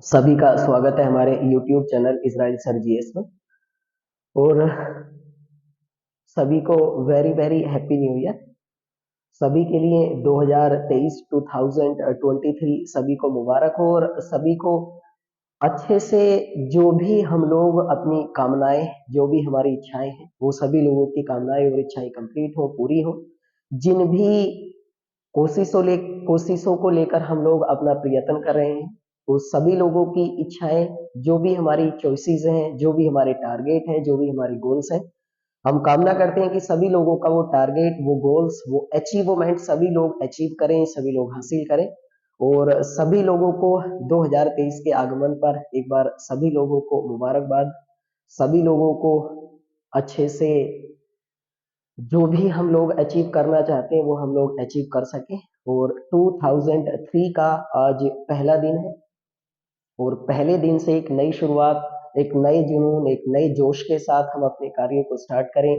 सभी का स्वागत है हमारे YouTube channel Israel sir GS में। और सभी को very very happy new year. सभी के लिए 2023 सभी को मुबारक हो और सभी को अच्छे से जो भी हम लोग अपनी कामनाएं, जो भी हमारी इच्छाएं हैं, वो सभी लोगों की कामनाएं और इच्छाएं कंप्लीट हो, पूरी हो। जिन भी कोशिशों को लेकर हम लोग अपना प्रयत्न कर रहे हैं, वो सभी लोगों की इच्छाएं, जो भी हमारी चॉइसेस हैं, जो भी हमारे टारगेट हैं, जो भी हमारी गोल्स हैं, हम कामना करते हैं कि सभी लोगों का वो टारगेट, वो गोल्स, वो अचीवमेंट सभी लोग अचीव करें, सभी लोग हासिल करें। और सभी लोगों को 2023 के आगमन पर एक बार सभी लोगों को मुबारकबाद। सभी लोगों को अच्छे से जो भी हम लोग अचीव करना चाहते हैं वो हम लोग अचीव कर सकें। और 2003 का आज पहला दिन है और पहले दिन से एक नई शुरुआत, एक नए जुनून, एक नए जोश के साथ हम अपने कार्यों को स्टार्ट करें।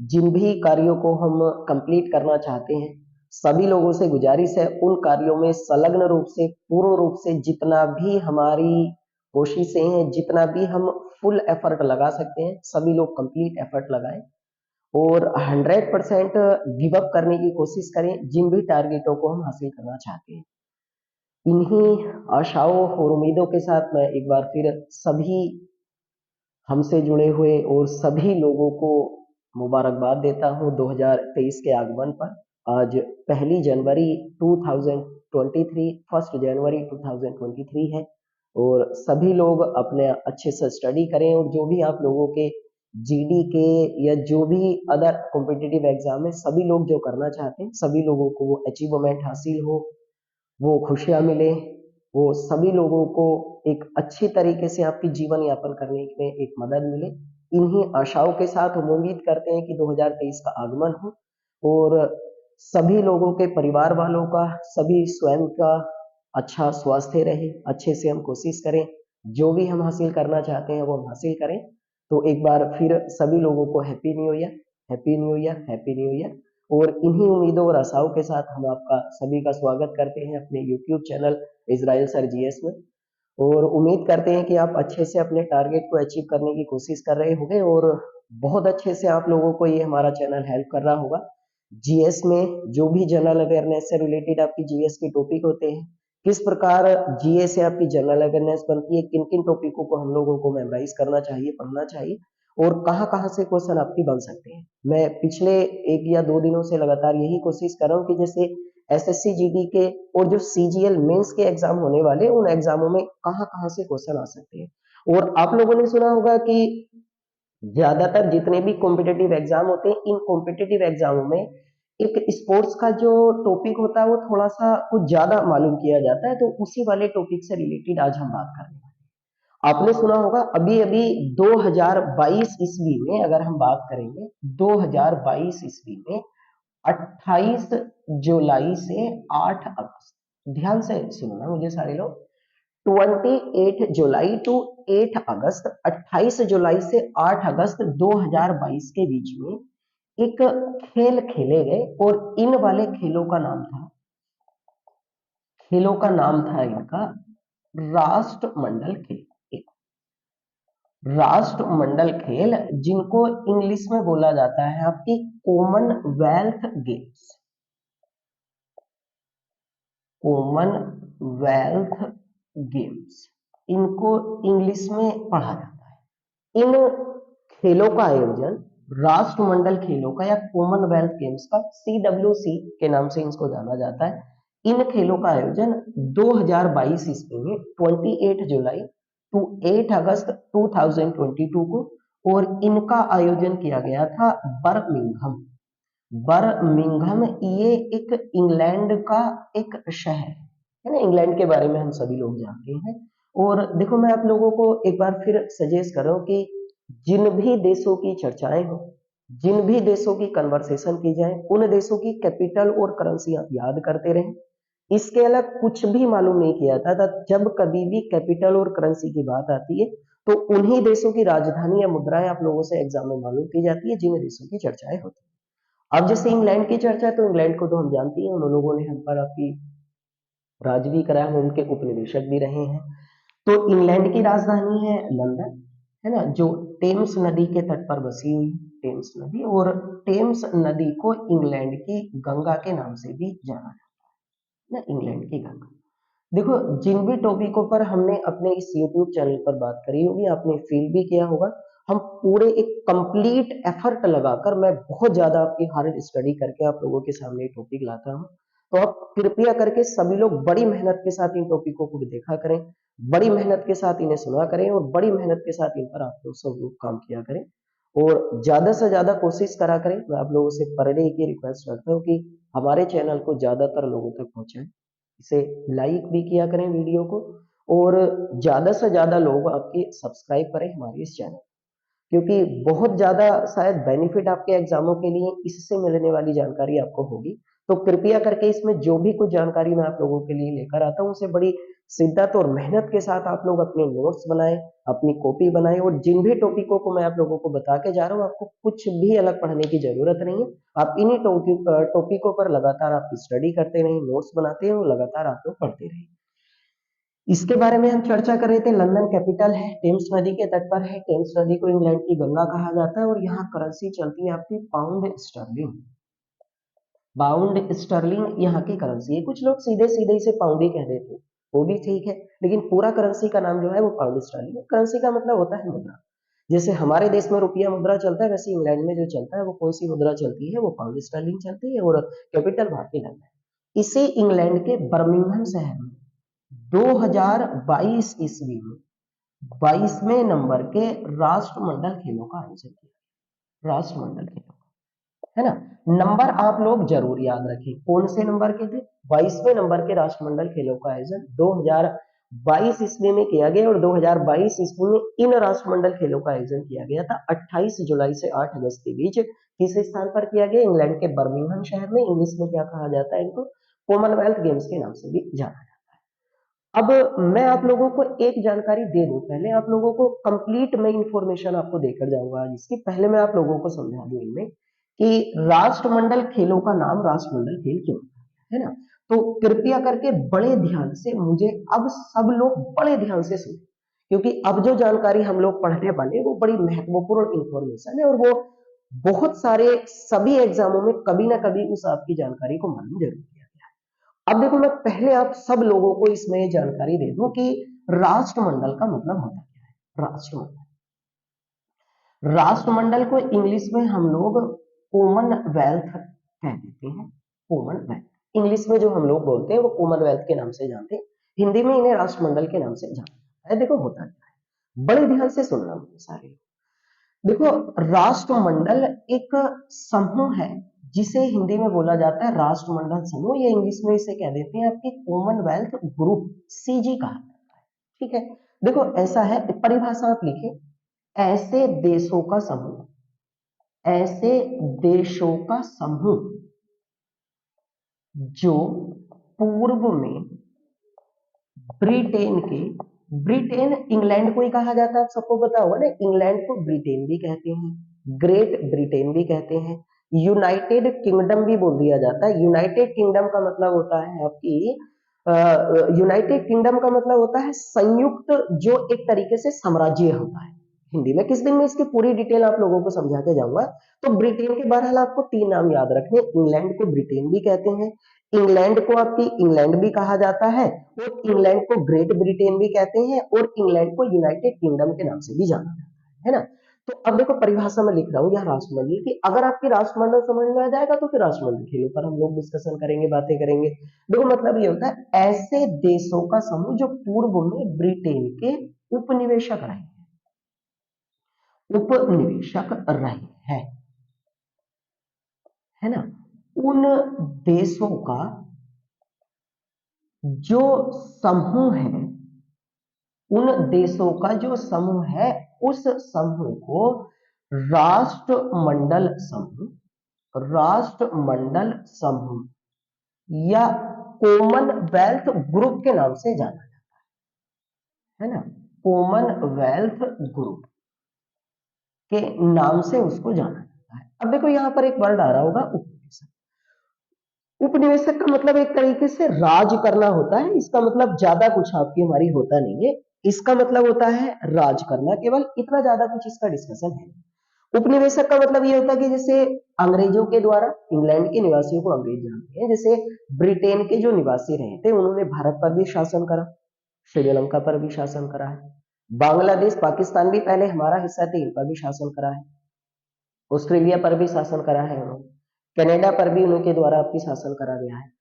जिन भी कार्यों को हम कंप्लीट करना चाहते हैं, सभी लोगों से गुजारिश है उन कार्यों में संलग्न रूप से, पूर्ण रूप से जितना भी हमारी कोशिशें हैं, जितना भी हम फुल एफर्ट लगा सकते हैं, सभी लोग कंप्लीट एफर्ट लगाएं और 100% गिव अप करने की कोशिश करें जिन भी टारगेटों को हम हासिल करना चाहते हैं। इन्हीं आशाओं और उम्मीदों के साथ मैं एक बार फिर सभी हमसे जुड़े हुए और सभी लोगों को मुबारकबाद देता हूं 2023 के आगमन पर। आज पहली जनवरी 2023, 1 जनवरी 2023 है और सभी लोग अपने अच्छे से स्टडी करें और जो भी आप लोगों के जीडी के या जो भी अदर कॉम्पिटिटिव एग्जाम है, सभी लोग जो करना चाहते हैं, सभी लोगों को वो अचीवमेंट हासिल हो, वो खुशियां मिले, वो सभी लोगों को एक अच्छी तरीके से आपकी जीवन यापन करने में एक मदद मिले। इन्हीं आशाओं के साथ हम उम्मीद करते हैं कि 2023 का आगमन हो और सभी लोगों के परिवार वालों का, सभी स्वयं का अच्छा स्वास्थ्य रहे, अच्छे से हम कोशिश करें, जो भी हम हासिल करना चाहते हैं वो हम हासिल करें। तो एक बार फिर सभी लोगों को happy new year, happy new year, happy new year. और इन्हीं उम्मीदों और आशाओं के साथ हम आपका सभी का स्वागत करते हैं अपने YouTube channel Israel sir GS में और उम्मीद करते हैं कि आप अच्छे से अपने टारगेट को अचीव करने की कोशिश कर रहे होंगे और बहुत अच्छे से आप लोगों को ये हमारा चैनल हेल्प कर रहा होगा। जीएस में जो भी जनरल अवेयरनेस से रिलेटेड आपकी जीएस के टॉपिक होते हैं, किस प्रकार जीएस से आपकी जनरल अवेयरनेस बनती है, किन किन टॉपिकों को हम लोगों को मेमोराइज करना चाहिए, पढ़ना चाहिए और कहाँ से क्वेश्चन आपकी बन सकते हैं। मैं पिछले 1 या 2 दिनों से लगातार यही कोशिश कर रहा हूँ कि जैसे एसएससी जीडी के और जो सीजीएल मेंस के एग्जाम होने वाले, उन एग्जामों में कहाँ से क्वेश्चन आ सकते हैं। और आप लोगों ने सुना होगा कि ज्यादातर जितने भी कॉम्पिटिटिव एग्जाम होते हैं, इन कॉम्पिटिटिव एग्जामों में एक स्पोर्ट्स का जो टॉपिक होता है वो थोड़ा सा कुछ ज्यादा मालूम किया जाता है। तो उसी वाले टॉपिक से रिलेटेड आज हम बात करेंगे। आपने सुना होगा अभी अभी 2022 ईस्वी में, अगर हम बात करेंगे 2022 ईस्वी में 28 जुलाई से 8 अगस्त, ध्यान से सुनना मुझे सारे लोग, 28 जुलाई टू 8 अगस्त, 28 जुलाई से 8 अगस्त 2022 के बीच में एक खेल खेले गए और इन वाले खेलों का नाम था इनका राष्ट्रमंडल खेल। राष्ट्रमंडल खेल, जिनको इंग्लिश में बोला जाता है आपकी कॉमनवेल्थ गेम्स। कॉमनवेल्थ गेम्स, इनको इंग्लिश में पढ़ा जाता है। इन खेलों का आयोजन, राष्ट्रमंडल खेलों का या कॉमनवेल्थ गेम्स का, CWC के नाम से इसको जाना जाता है, इन खेलों का आयोजन 2022 ईस्वी में 28 जुलाई टू 8 अगस्त 2022 को, और इनका आयोजन किया गया था बर्मिंघम। बर्मिंघम ये एक इंग्लैंड का एक शहर है ना, इंग्लैंड के बारे में हम सभी लोग जानते हैं। और देखो, मैं आप लोगों को एक बार फिर सजेस्ट कर रहा हूँ कि जिन भी देशों की चर्चाएं हो, जिन भी देशों की कन्वर्सेशन की जाए, उन देशों की कैपिटल और करेंसी आप याद करते रहें। इसके अलग कुछ भी मालूम नहीं किया था। जब कभी भी कैपिटल और करेंसी की बात आती है तो उन्हीं देशों की राजधानी या मुद्राएं आप लोगों से एग्जाम में मालूम की जाती है जिन देशों की चर्चाएं होती है। अब जैसे इंग्लैंड की चर्चा है तो इंग्लैंड को तो हम जानते हैं, उन लोगों ने हम पर आपकी राज भी कराया, हम उनके उपनिवेशक भी रहे हैं। तो इंग्लैंड की राजधानी है लंदन, है ना, जो टेम्स नदी के तट पर बसी हुई टेम्स नदी, और टेम्स नदी को इंग्लैंड की गंगा के नाम से भी जाना जाता है ना, इंग्लैंड की गंगा। देखो, जिन भी टॉपिकों पर हमने अपने इस यूट्यूब चैनल पर बात करी होगी, आपने फील भी किया होगा, हम पूरे एक कंप्लीट एफर्ट लगाकर, मैं बहुत ज्यादा आपकी हार्ड स्टडी करके आप लोगों के सामने टॉपिक लाता हूं। तो आप कृपया करके सभी लोग बड़ी मेहनत के साथ इन टॉपिकों को देखा करें, बड़ी मेहनत के साथ इन्हें सुना करें, और बड़ी मेहनत के साथ इन पर आप लोग सब लोग काम किया करें, और ज्यादा से ज्यादा कोशिश करा करें। मैं आप लोगों से पर डे की रिक्वेस्ट करता हूँ कि हमारे चैनल को ज्यादातर लोगों तक पहुंचाएं, इसे लाइक भी किया करें वीडियो को, और ज्यादा से ज्यादा लोग आपके सब्सक्राइब करें हमारे इस चैनल, क्योंकि बहुत ज्यादा शायद बेनिफिट आपके एग्जामों के लिए इससे मिलने वाली जानकारी आपको होगी। तो कृपया करके इसमें जो भी कुछ जानकारी मैं आप लोगों के लिए लेकर आता हूं, उसे बड़ी शिद्दत और मेहनत के साथ आप लोग अपने नोट्स बनाएं, अपनी कॉपी बनाएं, और जिन भी टॉपिकों को मैं आप लोगों को बता के जा रहा हूं, आपको कुछ भी अलग पढ़ने की जरूरत नहीं है। आप इन्हीं टॉपिकों पर लगातार आप स्टडी करते रहें, नोट्स बनाते हैं, और लगातार आप लोग पढ़ते रहें। इसके बारे में हम चर्चा कर रहे थे। लंदन कैपिटल है, टेम्स नदी के तट पर है, टेम्स नदी को इंग्लैंड की गंगा कहा जाता है, और यहाँ करेंसी चलती है आपकी पाउंड स्टर्लिंग। पाउंड स्टर्लिंग यहाँ की करेंसी है। कुछ लोग सीधे सीधे इसे पाउंड ही कह देते हैं, वो भी ठीक है, लेकिन पूरा करेंसी का नाम जो है वो पाउंड स्टर्लिंग है। करेंसी का मतलब होता है मुद्रा। जैसे हमारे देश में रुपया मुद्रा चलता है, वैसे इंग्लैंड में जो चलता है वो कौन सी मुद्रा चलती है, वो पाउंड स्टर्लिंग चलती है, और कैपिटल वहां की लंदन है। इसे इंग्लैंड के बर्मिंघम शहर में 2022 ईस्वी में 22वें नंबर के राष्ट्रमंडल खेलों का आयोजन किया। राष्ट्रमंडल खेलों, है ना। नंबर आप लोग जरूर याद रखें, कौन से नंबर के थे? 22वें नंबर के राष्ट्रमंडल खेलों का आयोजन 2022 ईस्वी में किया गया, और 2022 ईस्वी में इन राष्ट्रमंडल खेलों का आयोजन किया गया था 28 जुलाई से 8 अगस्त के बीच। किस स्थान पर किया गया? इंग्लैंड के बर्मिंघम शहर में। इंग्लिश में क्या कहा जाता है इनको? कॉमनवेल्थ गेम्स के नाम से भी जाना जाता है। अब मैं आप लोगों को एक जानकारी दे दूं, पहले आप लोगों को कंप्लीट मैं इंफॉर्मेशन आपको देकर जाऊंगा आज इसकी। पहले मैं आप लोगों को समझा दूं इनमें कि राष्ट्रमंडल खेलों का नाम राष्ट्रमंडल खेल क्यों है ना। तो कृपया करके बड़े ध्यान से मुझे अब सब लोग बड़े ध्यान से सुने, क्योंकि अब जो जानकारी हम लोग पढ़ने वाले वो बड़ी महत्वपूर्ण इंफॉर्मेशन है, और वो बहुत सारे सभी एग्जामों में कभी ना कभी उस आपकी जानकारी को मालूम जरूर किया गया है। अब देखो, मैं पहले आप सब लोगों को इसमें जानकारी दे दूं कि राष्ट्रमंडल का मतलब होता क्या है। राष्ट्रमंडल को इंग्लिश में हम लोग कॉमनवेल्थ कह देते हैं। कॉमनवेल्थ इंग्लिश में जो हम लोग बोलते हैं वो कॉमनवेल्थ के नाम से जानते हैं, हिंदी में इन्हें राष्ट्रमंडल के नाम से जाना जाता है। देखो होता क्या है, बड़े ध्यान से सुनना मुझे सारे लोग। देखो, राष्ट्रमंडल एक समूह है जिसे हिंदी में बोला जाता है राष्ट्रमंडल समूह, या इंग्लिश में इसे कह देते हैं आपकी कॉमनवेल्थ ग्रुप, सीजी कहा जाता है। ठीक है, देखो ऐसा है, परिभाषा आप लिखे, ऐसे देशों का समूह, ऐसे देशों का समूह जो पूर्व में ब्रिटेन के, ब्रिटेन इंग्लैंड को ही कहा जाता है, सबको पता होगा ना, इंग्लैंड को ब्रिटेन भी कहते हैं, ग्रेट ब्रिटेन भी कहते हैं, यूनाइटेड किंगडम भी बोल दिया जाता है। यूनाइटेड किंगडम का मतलब होता है आपकी, यूनाइटेड किंगडम का मतलब होता है संयुक्त, जो एक तरीके से साम्राज्य होता है हिंदी में। किस दिन में इसकी पूरी डिटेल आप लोगों को समझा के जाऊंगा। तो ब्रिटेन के बहरहाल आपको 3 नाम याद रखने, इंग्लैंड को ब्रिटेन भी कहते हैं, इंग्लैंड को आपकी इंग्लैंड भी कहा जाता है, और इंग्लैंड को ग्रेट ब्रिटेन भी कहते हैं, और इंग्लैंड को यूनाइटेड किंगडम के नाम से भी जाना जाता है ना। तो अब देखो, परिभाषा में लिख रहा हूं यहाँ राष्ट्रमंडल की। अगर आपकी राष्ट्रमंडल समझ में आ जाएगा तो फिर राष्ट्रमंडल खेलों पर हम लोग डिस्कशन करेंगे, बातें करेंगे। देखो मतलब ये होता है, ऐसे देशों का समूह जो पूर्व में ब्रिटेन के उपनिवेशक रहे, उपनिवेशक रहे हैं, है ना, उन देशों का जो समूह है, उन देशों का जो समूह है, उस समूह को राष्ट्रमंडल समूह, राष्ट्रमंडल समूह या कॉमनवेल्थ ग्रुप के नाम से जाना जाता है ना। कॉमनवेल्थ ग्रुप के नाम से उसको जाना जाता है। अब देखो यहां पर एक वर्ड आ रहा होगा, उपनिवेशक। उपनिवेशक का मतलब एक तरीके से राज करना होता है, इसका मतलब ज्यादा कुछ आपकी हमारी होता नहीं है। इसका मतलब होता है राज करना, केवल इतना ज्यादा कुछ इसका डिस्कशन है। उपनिवेशक का मतलब ये होता है कि जैसे अंग्रेजों के द्वारा, इंग्लैंड के निवासियों को अंग्रेज जानते हैं, जैसे ब्रिटेन के जो निवासी रहे थे उन्होंने भारत पर भी शासन करा, श्रीलंका पर भी शासन करा है, बांग्लादेश पाकिस्तान भी पहले हमारा हिस्सा थे, इन पर भी शासन करा है, ऑस्ट्रेलिया पर भी शासन करा है उन्होंने, कनाडा पर भी उनके द्वारा आपकी शासन करा गया है।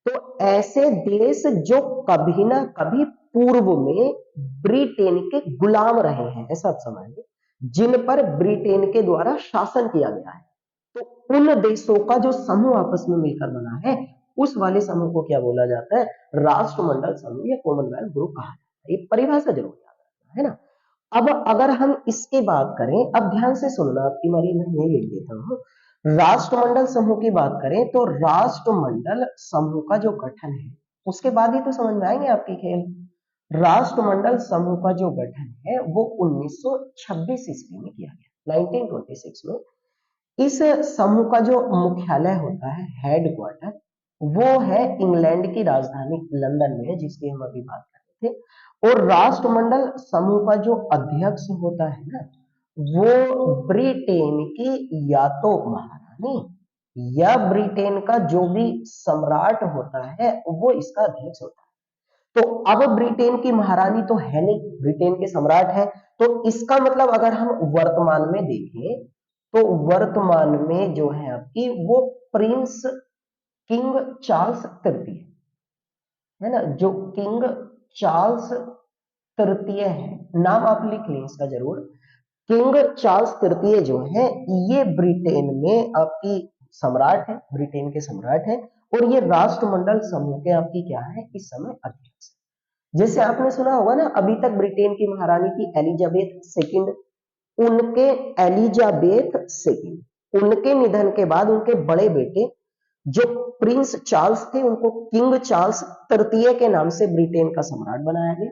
तो ऐसे देश जो कभी ना कभी पूर्व में ब्रिटेन के गुलाम रहे हैं, ऐसा आप समझिए, जिन पर ब्रिटेन के द्वारा शासन किया गया है, तो उन देशों का जो समूह आपस में मिलकर बना है, उस वाले समूह को क्या बोला जाता है? राष्ट्रमंडल समूह या कॉमनवेल्थ ग्रुप कहा जाता है। ये परिभाषा जरूर याद रखना है ना। अब अगर हम इसकी बात करें, अब ध्यान से सुनना, आपकी मारी मैं ये लिख देता हूँ। राष्ट्रमंडल समूह की बात करें तो राष्ट्रमंडल समूह का जो गठन है, उसके बाद ही तो समझ में आएंगे आपकी खेल। राष्ट्रमंडल समूह का जो गठन है वो 1926 ईस्वी में किया गया, 1926 में। इस समूह का जो मुख्यालय होता है, हेड क्वार्टर, वो है इंग्लैंड की राजधानी लंदन में, जिसकी हम अभी बात कर रहे थे। और राष्ट्रमंडल समूह का जो अध्यक्ष होता है ना, वो ब्रिटेन की या तो महारानी या ब्रिटेन का जो भी सम्राट होता है वो इसका अध्यक्ष होता है। तो अब ब्रिटेन की महारानी तो है नहीं, ब्रिटेन के सम्राट है, तो इसका मतलब अगर हम वर्तमान में देखें तो वर्तमान में जो है आपकी वो प्रिंस किंग चार्ल्स तृतीय है ना, जो किंग चार्ल्स तृतीय है, नाम आप लिख लें इसका जरूर। किंग चार्ल्स तृतीय जो है ये ब्रिटेन में आपकी सम्राट है, ब्रिटेन के सम्राट है, और ये राष्ट्रमंडल समूह के आपकी क्या है इस समय अध्यक्ष। जैसे आपने सुना होगा ना, अभी तक ब्रिटेन की महारानी थी एलिजाबेथ सेकंड, उनके एलिजाबेथ सेकंड उनके निधन के बाद उनके बड़े बेटे जो प्रिंस चार्ल्स थे उनको किंग चार्ल्स तृतीय के नाम से ब्रिटेन का सम्राट बनाया गया।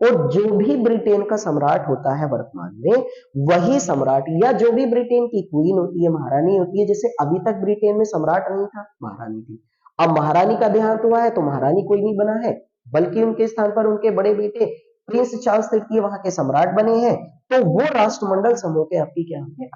और जो भी ब्रिटेन का सम्राट होता है वर्तमान में, वही सम्राट या जो भी ब्रिटेन की क्वीन होती है, महारानी होती है, जैसे अभी तक ब्रिटेन में सम्राट नहीं था, महारानी थी, अब महारानी का देहांत हुआ है तो महारानी कोई नहीं बना है, बल्कि उनके स्थान पर उनके बड़े बेटे प्रिंस चार्ल्स तृतीय वहां के सम्राट बने हैं। तो वो राष्ट्रमंडल समूह के आपकी क्या है,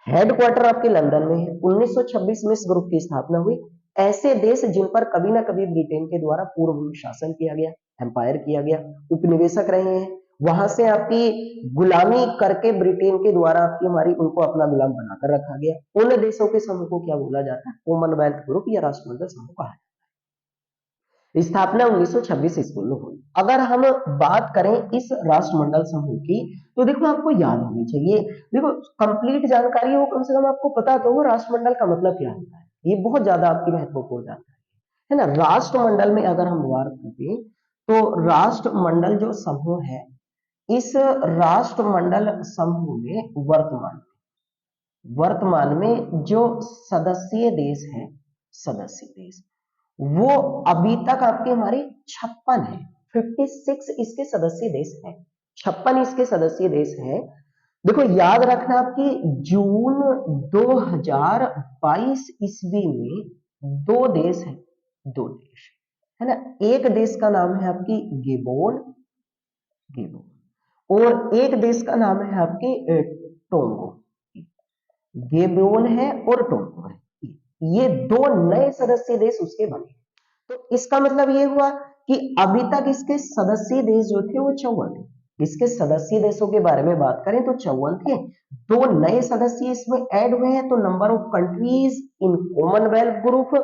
हेडक्वार्टर आपके लंदन में है। 1926 में इस ग्रुप की स्थापना हुई। ऐसे देश जिन पर कभी ना कभी ब्रिटेन के द्वारा पूर्व में शासन किया गया, एम्पायर किया गया, उपनिवेशक रहे हैं, वहां से आपकी गुलामी करके ब्रिटेन के द्वारा आपकी हमारी उनको अपना गुलाम बनाकर रखा गया, उन देशों के समूह को क्या बोला जाता है? कॉमनवेल्थ ग्रुप या राष्ट्रमंडल समूह कहा जाता है। स्थापना 1926 ईस्वी में हुई। अगर हम बात करें इस राष्ट्रमंडल समूह की, तो देखो आपको याद होनी चाहिए, देखो कंप्लीट जानकारी हो, कम से कम आपको पता तो हो राष्ट्रमंडल का मतलब क्या होता है, ये बहुत ज्यादा आपकी महत्वपूर्ण जानकारी है ना। राष्ट्रमंडल में अगर हम बात करें तो राष्ट्रमंडल जो समूह है, इस राष्ट्रमंडल समूह में वर्तमान में जो सदस्यीय देश है, सदस्य देश, वो अभी तक आपके हमारे 56 है, 56 इसके सदस्य देश है, 56 इसके सदस्य देश है। देखो याद रखना आपकी जून 2022 ईस्वी में दो देश है, दो देश है ना। एक देश का नाम है आपकी गेबोन, और एक देश का नाम है आपकी टोंगो। गेबोन है और टोंगो है, ये दो नए सदस्य देश उसके बने। तो इसका मतलब ये हुआ कि अभी तक इसके सदस्य देश जो थे वो 54 थे। इसके सदस्य देशों के बारे में बात करें तो 54 थे, दो नए सदस्य इसमें ऐड हुए हैं। तो number of countries in Commonwealth group,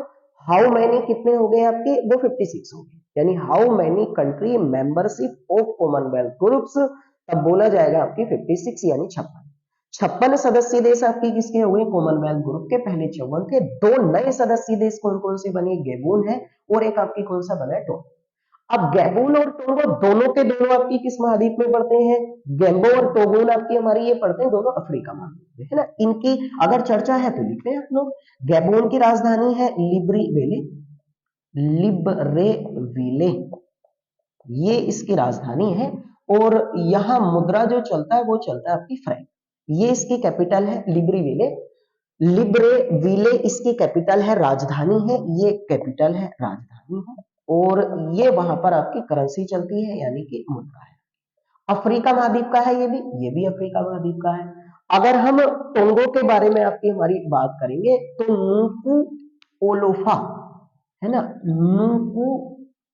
how many कितने हो गए आपके, वो 56 हो गए, यानी how many country membership of Commonwealth groups, तब बोला जाएगा आपकी 56 यानी 56। 56 सदस्य देश आपकी किसके हो गए, कॉमनवेल्थ ग्रुप के। पहले 54 थे, दो नए सदस्य देश कौन कौन से बने, गेबून है और एक आपकी कौन सा बना है, टोंगो। अब गैबून और टोंगो दोनों के दोनों आपकी किस महाद्वीप में पड़ते हैं, गैम्बो और टोगोन आपकी हमारी ये पड़ते हैं दोनों अफ्रीका महाद्वीप में, है ना। इनकी अगर चर्चा है तो लिख रहे हैं आप लोग। गैबोन की राजधानी है लिब्रेविले, लिब्रेविले ये इसकी राजधानी है, और यहां मुद्रा जो चलता है वो चलता है आपकी फ्रैंक। ये इसकी कैपिटल है लिब्रेविले, लिब्रेविले इसकी कैपिटल है, राजधानी है, ये कैपिटल है, राजधानी है, और ये वहां पर आपकी करेंसी चलती है यानी कि मुद्रा है। अफ्रीका महाद्वीप का है ये भी अफ्रीका महाद्वीप का है। अगर हम टोंगो के बारे में आपकी हमारी बात करेंगे तो नुकू ओलोफा है ना, नुकू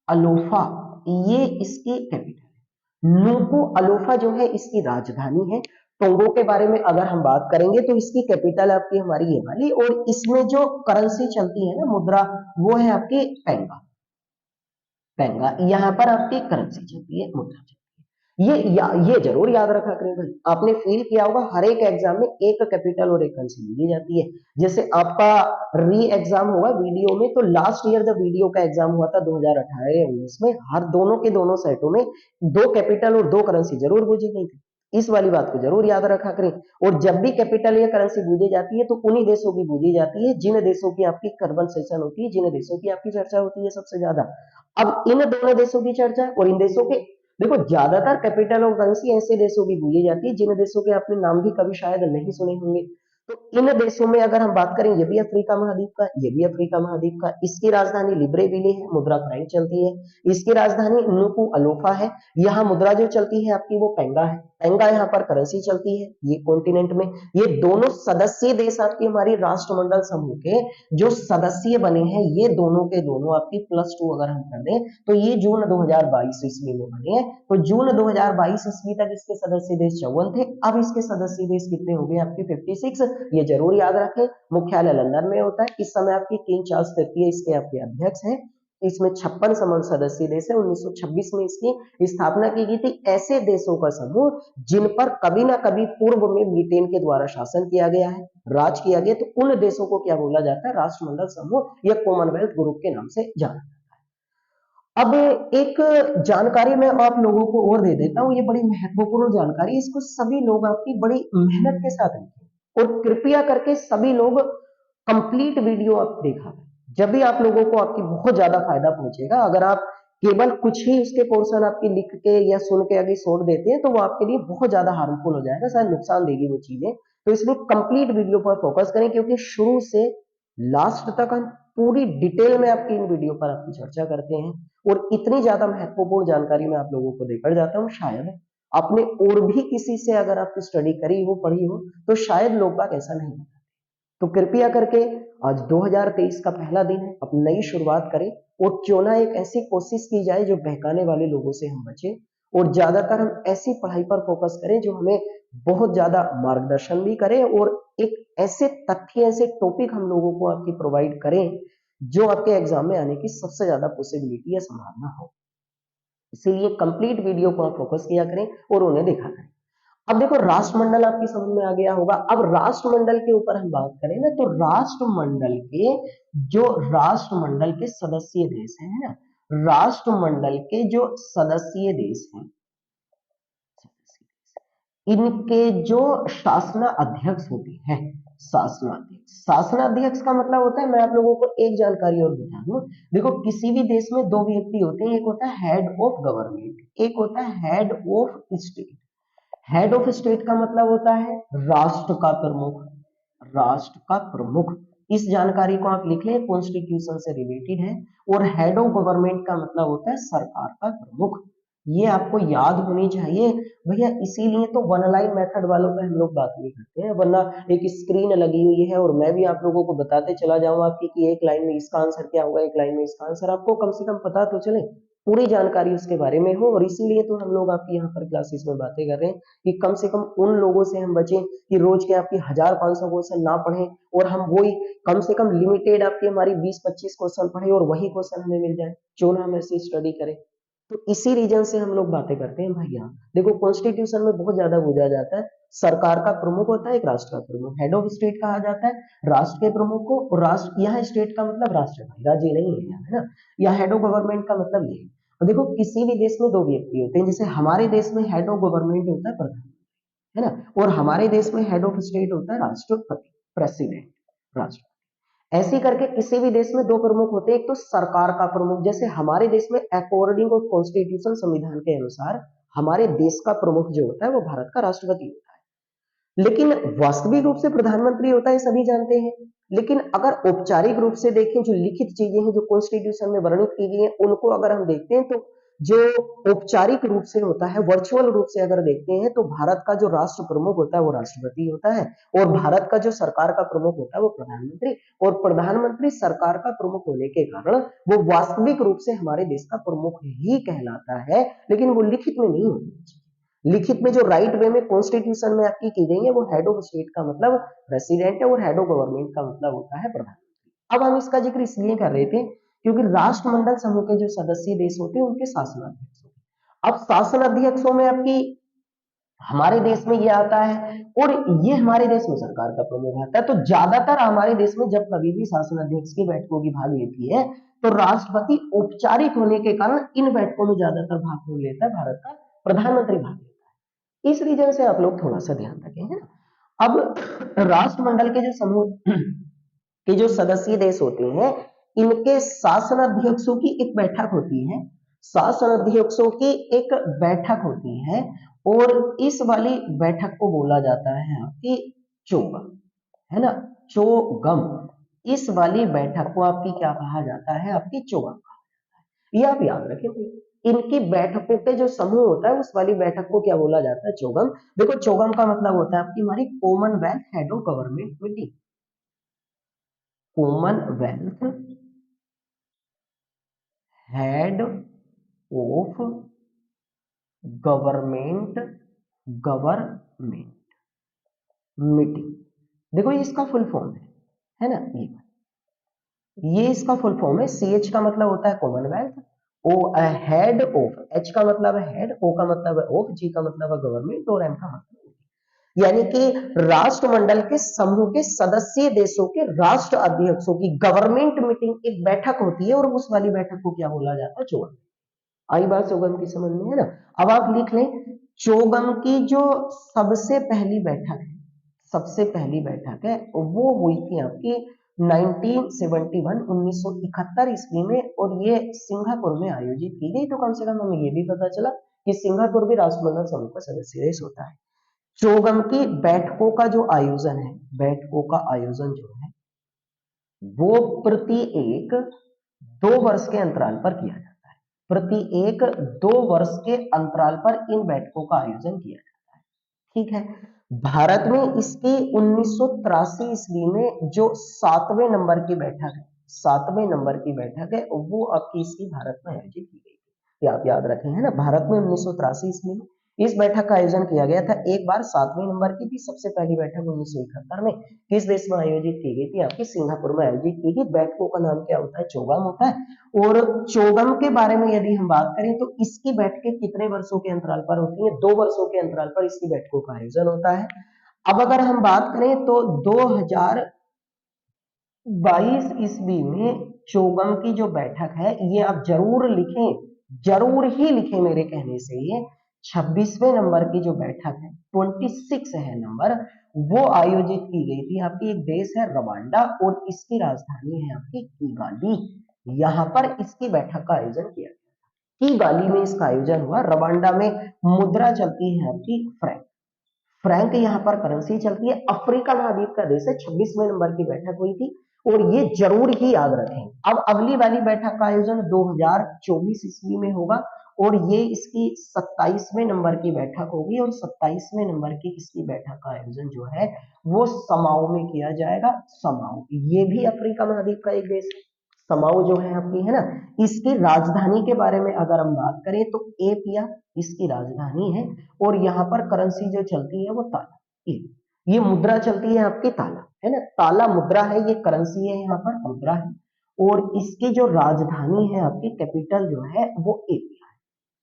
अलोफा ये इसकी कैपिटल है। नुकू अलोफा जो है इसकी राजधानी है। टोंगो के बारे में अगर हम बात करेंगे तो इसकी कैपिटल आपकी हमारी ये वाली, और इसमें जो करेंसी चलती है ना, मुद्रा, वो है आपकी पेंगा। पेंगा यहाँ पर आपकी करेंसी चलती है, मुद्रा चलती है। ये जरूर याद रखा करें भाई, आपने फील किया होगा हर एक एग्जाम में एक कैपिटल और एक करेंसी दी जाती है। जैसे आपका री एग्जाम होगा वीडियो में, तो लास्ट ईयर जब वीडियो का एग्जाम हुआ था 2018-19 में, हर दोनों के दोनों सेटों में 2 कैपिटल और 2 करेंसी जरूर पूछी गई थी। इस वाली बात को जरूर याद रखा करें। और जब भी कैपिटल या करेंसी पूछी जाती है तो उन्हीं देशों की पूछी जाती है जिन देशों की आपकी कन्वर्सेशन होती है, जिन देशों की आपकी चर्चा होती है सबसे ज्यादा। अब इन दोनों देशों की चर्चा और इन देशों के, देखो ज्यादातर कैपिटल और करेंसी ऐसे देशों की पूछी जाती है जिन देशों के आपने नाम भी कभी शायद नहीं सुने होंगे। तो इन देशों में अगर हम बात करें, ये भी अफ्रीका महाद्वीप का, ये भी अफ्रीका महाद्वीप का। इसकी राजधानी लिब्रेविले है, मुद्रा फ्रैंक चलती है। इसकी राजधानी नुकू अलोफा है। यहाँ मुद्रा जो चलती है आपकी वो पेंगा है। पेंगा यहाँ पर करेंसी चलती है ये कॉन्टिनेंट में। ये दोनों सदस्य देश आपकी हमारी राष्ट्रमंडल समूह के जो सदस्य बने हैं, ये दोनों के दोनों आपकी +2 अगर हम कर दें तो ये जून 2022 ईस्वी में बने हैं। तो जून 2022 ईस्वी तक इसके सदस्य देश 54 थे। अब इसके सदस्य देश कितने हो गए आपके 56। ये जरूर याद रखें, मुख्यालय लंदन में होता है। इस समय आपकी किंग चार्ल्स तृतीय इसके आपके अध्यक्ष हैं। इसमें 56 सदस्य देश है। 1926 में इसकी स्थापना की गई थी। ऐसे देशों का समूह जिन पर कभी ना कभी पूर्व में ब्रिटेन के द्वारा शासन किया गया है, राज किया गया, तो उन देशों को क्या बोला जाता है, राष्ट्रमंडल समूह या कॉमनवेल्थ ग्रुप के नाम से जाना जाता है। अब एक जानकारी मैं आप लोगों को और दे देता हूं, ये बड़ी महत्वपूर्ण जानकारी, इसको सभी लोग आपकी बड़ी मेहनत के साथ लिखें और कृपया करके सभी लोग कंप्लीट वीडियो आप देखा। जब भी आप लोगों को आपकी बहुत ज्यादा फायदा पहुंचेगा। अगर आप केवल कुछ ही उसके पोर्शन आपकी लिख के या सुन के आगे छोड़ देते हैं तो वो आपके लिए बहुत ज्यादा हार्मफुल हो जाएगा, शायद नुकसान देगी वो चीजें। तो इसलिए कंप्लीट वीडियो पर फोकस करें, क्योंकि शुरू से लास्ट तक हम पूरी डिटेल में आपकी इन वीडियो पर आपकी चर्चा करते हैं। और इतनी ज्यादा महत्वपूर्ण जानकारी मैं आप लोगों को देकर जाता हूँ, शायद आपने और भी किसी से अगर आपकी स्टडी करी हो, पढ़ी हो, तो शायद लोग बात ऐसा नहीं बताते। तो कृपया करके आज 2023 का पहला दिन है, अपनी नई शुरुआत करें और क्यों ना एक ऐसी कोशिश की जाए जो बहकाने वाले लोगों से हम बचें, और ज्यादातर हम ऐसी पढ़ाई पर फोकस करें जो हमें बहुत ज्यादा मार्गदर्शन भी करे, और एक ऐसे तथ्य, ऐसे टॉपिक हम लोगों को आपकी प्रोवाइड करें जो आपके एग्जाम में आने की सबसे ज्यादा पॉसिबिलिटी या संभावना हो। इसीलिए कंप्लीट वीडियो को आप फोकस किया करें और उन्हें देखा करें। अब देखो राष्ट्रमंडल आपकी समझ में आ गया होगा। अब राष्ट्रमंडल के ऊपर हम बात करें ना, तो राष्ट्रमंडल के सदस्य देश हैं ना, राष्ट्रमंडल के जो सदस्य देश हैं, इनके जो शासना अध्यक्ष होते हैं, शासनाध्यक्ष का मतलब होता है, मैं आप लोगों को एक जानकारी और बता दूं। देखो किसी भी देश में 2 व्यक्ति होते हैं, एक होता है हेड ऑफ गवर्नमेंट, एक होता है head of state. Head of state का मतलब होता है राष्ट्र का प्रमुख, राष्ट्र का प्रमुख। इस जानकारी को आप लिख लें, कॉन्स्टिट्यूशन से रिलेटेड है। और हेड ऑफ गवर्नमेंट का मतलब होता है सरकार का प्रमुख। ये आपको याद होनी चाहिए भैया, इसीलिए तो वन लाइन मेथड वालों पे हम लोग बात नहीं करते हैं, वरना एक स्क्रीन लगी हुई है और मैं भी आप लोगों को बताते चला जाऊंगा कि एक लाइन में इसका आंसर क्या होगा, एक लाइन में इसका आंसर, आपको कम से कम पता तो चले, पूरी जानकारी उसके बारे में हो। और इसीलिए तो हम लोग आपकी यहाँ पर क्लासेस में बातें कर रहे हैं कि कम से कम उन लोगों से हम बचें कि रोज के आपकी 1000-500 क्वेश्चन ना पढ़ें, और हम वही कम से कम लिमिटेड आपकी हमारी 20-25 क्वेश्चन पढ़े और वही क्वेश्चन हमें मिल जाए, जो ना हम ऐसी स्टडी करें। तो इसी रीजन से हम लोग बातें करते हैं भैया। देखो कॉन्स्टिट्यूशन में बहुत ज्यादा बुझा जाता है, सरकार का प्रमुख होता है एक राष्ट्र का प्रमुख, हेड ऑफ स्टेट कहा जाता है राष्ट्र के प्रमुख को। और राष्ट्र, यहाँ स्टेट का मतलब राष्ट्र भाई, राज्य नहीं है यहाँ, है ना। यहाँ हेड ऑफ गवर्नमेंट का मतलब ये है। और देखो किसी भी देश में 2 व्यक्ति होते हैं, जैसे हमारे देश में हेड ऑफ गवर्नमेंट होता है प्रधानमंत्री, है ना, और हमारे देश में हेड ऑफ स्टेट होता है राष्ट्रपति, प्रेसिडेंट, राष्ट्रपति। ऐसे करके किसी भी देश में 2 प्रमुख होते हैं, एक तो सरकार का प्रमुख, जैसे हमारे देश में अकॉर्डिंग ऑफ कॉन्स्टिट्यूशन, संविधान के अनुसार हमारे देश का प्रमुख जो होता है वो भारत का राष्ट्रपति होता है। लेकिन वास्तविक रूप से प्रधानमंत्री होता है, सभी जानते हैं। लेकिन अगर औपचारिक रूप से देखें, जो लिखित चीजें हैं जो कॉन्स्टिट्यूशन में वर्णित की गई हैं, उनको अगर हम देखते हैं तो जो औपचारिक रूप से होता है, वर्चुअल रूप से अगर देखते हैं तो भारत का जो राष्ट्र प्रमुख होता है वो राष्ट्रपति होता है, और भारत का जो सरकार का प्रमुख होता है वो प्रधानमंत्री, और प्रधानमंत्री सरकार का प्रमुख होने के कारण वो वास्तविक रूप से हमारे देश का प्रमुख ही कहलाता है, लेकिन वो लिखित में नहीं होती। लिखित में जो राइट वे में कॉन्स्टिट्यूशन में आपकी की गई है वो हेड ऑफ स्टेट का मतलब प्रेसिडेंट है, और हेड ऑफ गवर्नमेंट का मतलब होता है प्रधानमंत्री। अब हम इसका जिक्र इसलिए कर रहे थे क्योंकि राष्ट्रमंडल समूह के जो सदस्य देश होते हैं उनके शासनाध्यक्ष होते हैं। अब शासन अध्यक्षों में आपकी हमारे देश में ये आता है, और ये हमारे देश में सरकार का प्रमुख आता है। तो ज्यादातर हमारे देश में जब कभी भी शासन अध्यक्ष की बैठकों की भाग लेती है तो राष्ट्रपति औपचारिक होने के कारण इन बैठकों में ज्यादातर भाग कौन लेता है? भारत का प्रधानमंत्री भाग लेता है। इस रीजन से आप लोग थोड़ा सा ध्यान रखें, है ना। अब राष्ट्रमंडल के जो समूह के जो सदस्य देश होते हैं इनके शासन अध्यक्षों की एक बैठक होती है, शासन अध्यक्षों की एक बैठक होती है, और इस वाली बैठक को बोला जाता है आपकी चोगम, है ना, चोगम। इस वाली बैठक को आपकी क्या कहा जाता है? आपकी चोगम। ये आप याद रखें भाई, इनकी बैठकों के जो समूह होता है उस वाली बैठक को क्या बोला जाता है? चोगम। देखो चोगम का मतलब होता है आपकी हमारी Commonwealth head of government meeting, Commonwealth head of government meeting. देखो ये इसका फुल फॉर्म है ना, ये इसका फुल फॉर्म है। CH का मतलब होता है Commonwealth, O head of, H का मतलब है हेड, O का मतलब है ऑफ, G का मतलब है गवर्नमेंट, और M का मतलब यानी कि राष्ट्रमंडल के समूह के सदस्य देशों के राष्ट्र अध्यक्षों की गवर्नमेंट मीटिंग एक बैठक होती है, और उस वाली बैठक को क्या बोला जाता है? चोगम। आई बात चोगम की समझ में, है ना। अब आप लिख लें, चोगम की जो सबसे पहली बैठक है, सबसे पहली बैठक है वो हुई थी आपकी 1971 1971 ईस्वी में, और ये सिंगापुर में आयोजित की गई। तो कम से कम हमें ये भी पता चला कि सिंगापुर भी राष्ट्रमंडल समूह का सदस्य देश होता है। चोगम की बैठकों का जो आयोजन है, बैठकों का आयोजन जो है वो प्रति एक 2 वर्ष के अंतराल पर किया जाता है, प्रति एक 2 वर्ष के अंतराल पर इन बैठकों का आयोजन किया जाता है। ठीक है। भारत में इसकी 1983 ईस्वी में जो 7वें नंबर की बैठक है, 7वें नंबर की बैठक है वो आपकी इसकी भारत में आयोजित की गई थी। ये आप याद रखें, है ना। भारत में 1983 ईस्वी में इस बैठक का आयोजन किया गया था। एक बार 7वें नंबर की थी, सबसे पहली बैठक 1971 में किस देश में आयोजित की गई थी? आपकी सिंगापुर में आयोजित की गई। बैठकों का नाम क्या होता है? चोगम होता है। और चोगम के बारे में यदि हम बात करें तो इसकी बैठकें कितने वर्षों के अंतराल पर होती है? 2 वर्षों के अंतराल पर इसकी बैठकों का आयोजन होता है। अब अगर हम बात करें तो 2022 ईस्वी में चोगम की जो बैठक है, ये आप जरूर लिखें, जरूर ही लिखें मेरे कहने से, ये 26वें नंबर की जो बैठक है, 26 है नंबर, वो आयोजित की गई थी आपकी एक देश है रवांडा, और इसकी राजधानी है आपकी किगाली। यहां पर इसकी बैठक का आयोजन किया गया। किगाली में इसका आयोजन हुआ। रवांडा में मुद्रा चलती है आपकी फ्रैंक, फ्रैंक यहाँ पर करेंसी चलती है। अफ्रीका महाद्वीप का देश है। 26वें नंबर की बैठक हुई थी, और ये जरूर ही याद रखें। अब अगली वाली बैठक का आयोजन 2024 ईस्वी में होगा, और ये इसकी 27वें नंबर की बैठक होगी, और 27वें नंबर की इसकी बैठक का आयोजन जो है वो समाओ में किया जाएगा। समाओ ये भी अफ्रीका महाद्वीप का एक देश है। समाओ जो है आपकी, है ना, इसकी राजधानी के बारे में अगर हम बात करें तो एपिया इसकी राजधानी है, और यहाँ पर करेंसी जो चलती है वो ताला। ये मुद्रा चलती है आपकी ताला, है ना, ताला मुद्रा है, ये करेंसी है, यहाँ पर मुद्रा है, और इसकी जो राजधानी है आपकी कैपिटल जो है वो एपिया है।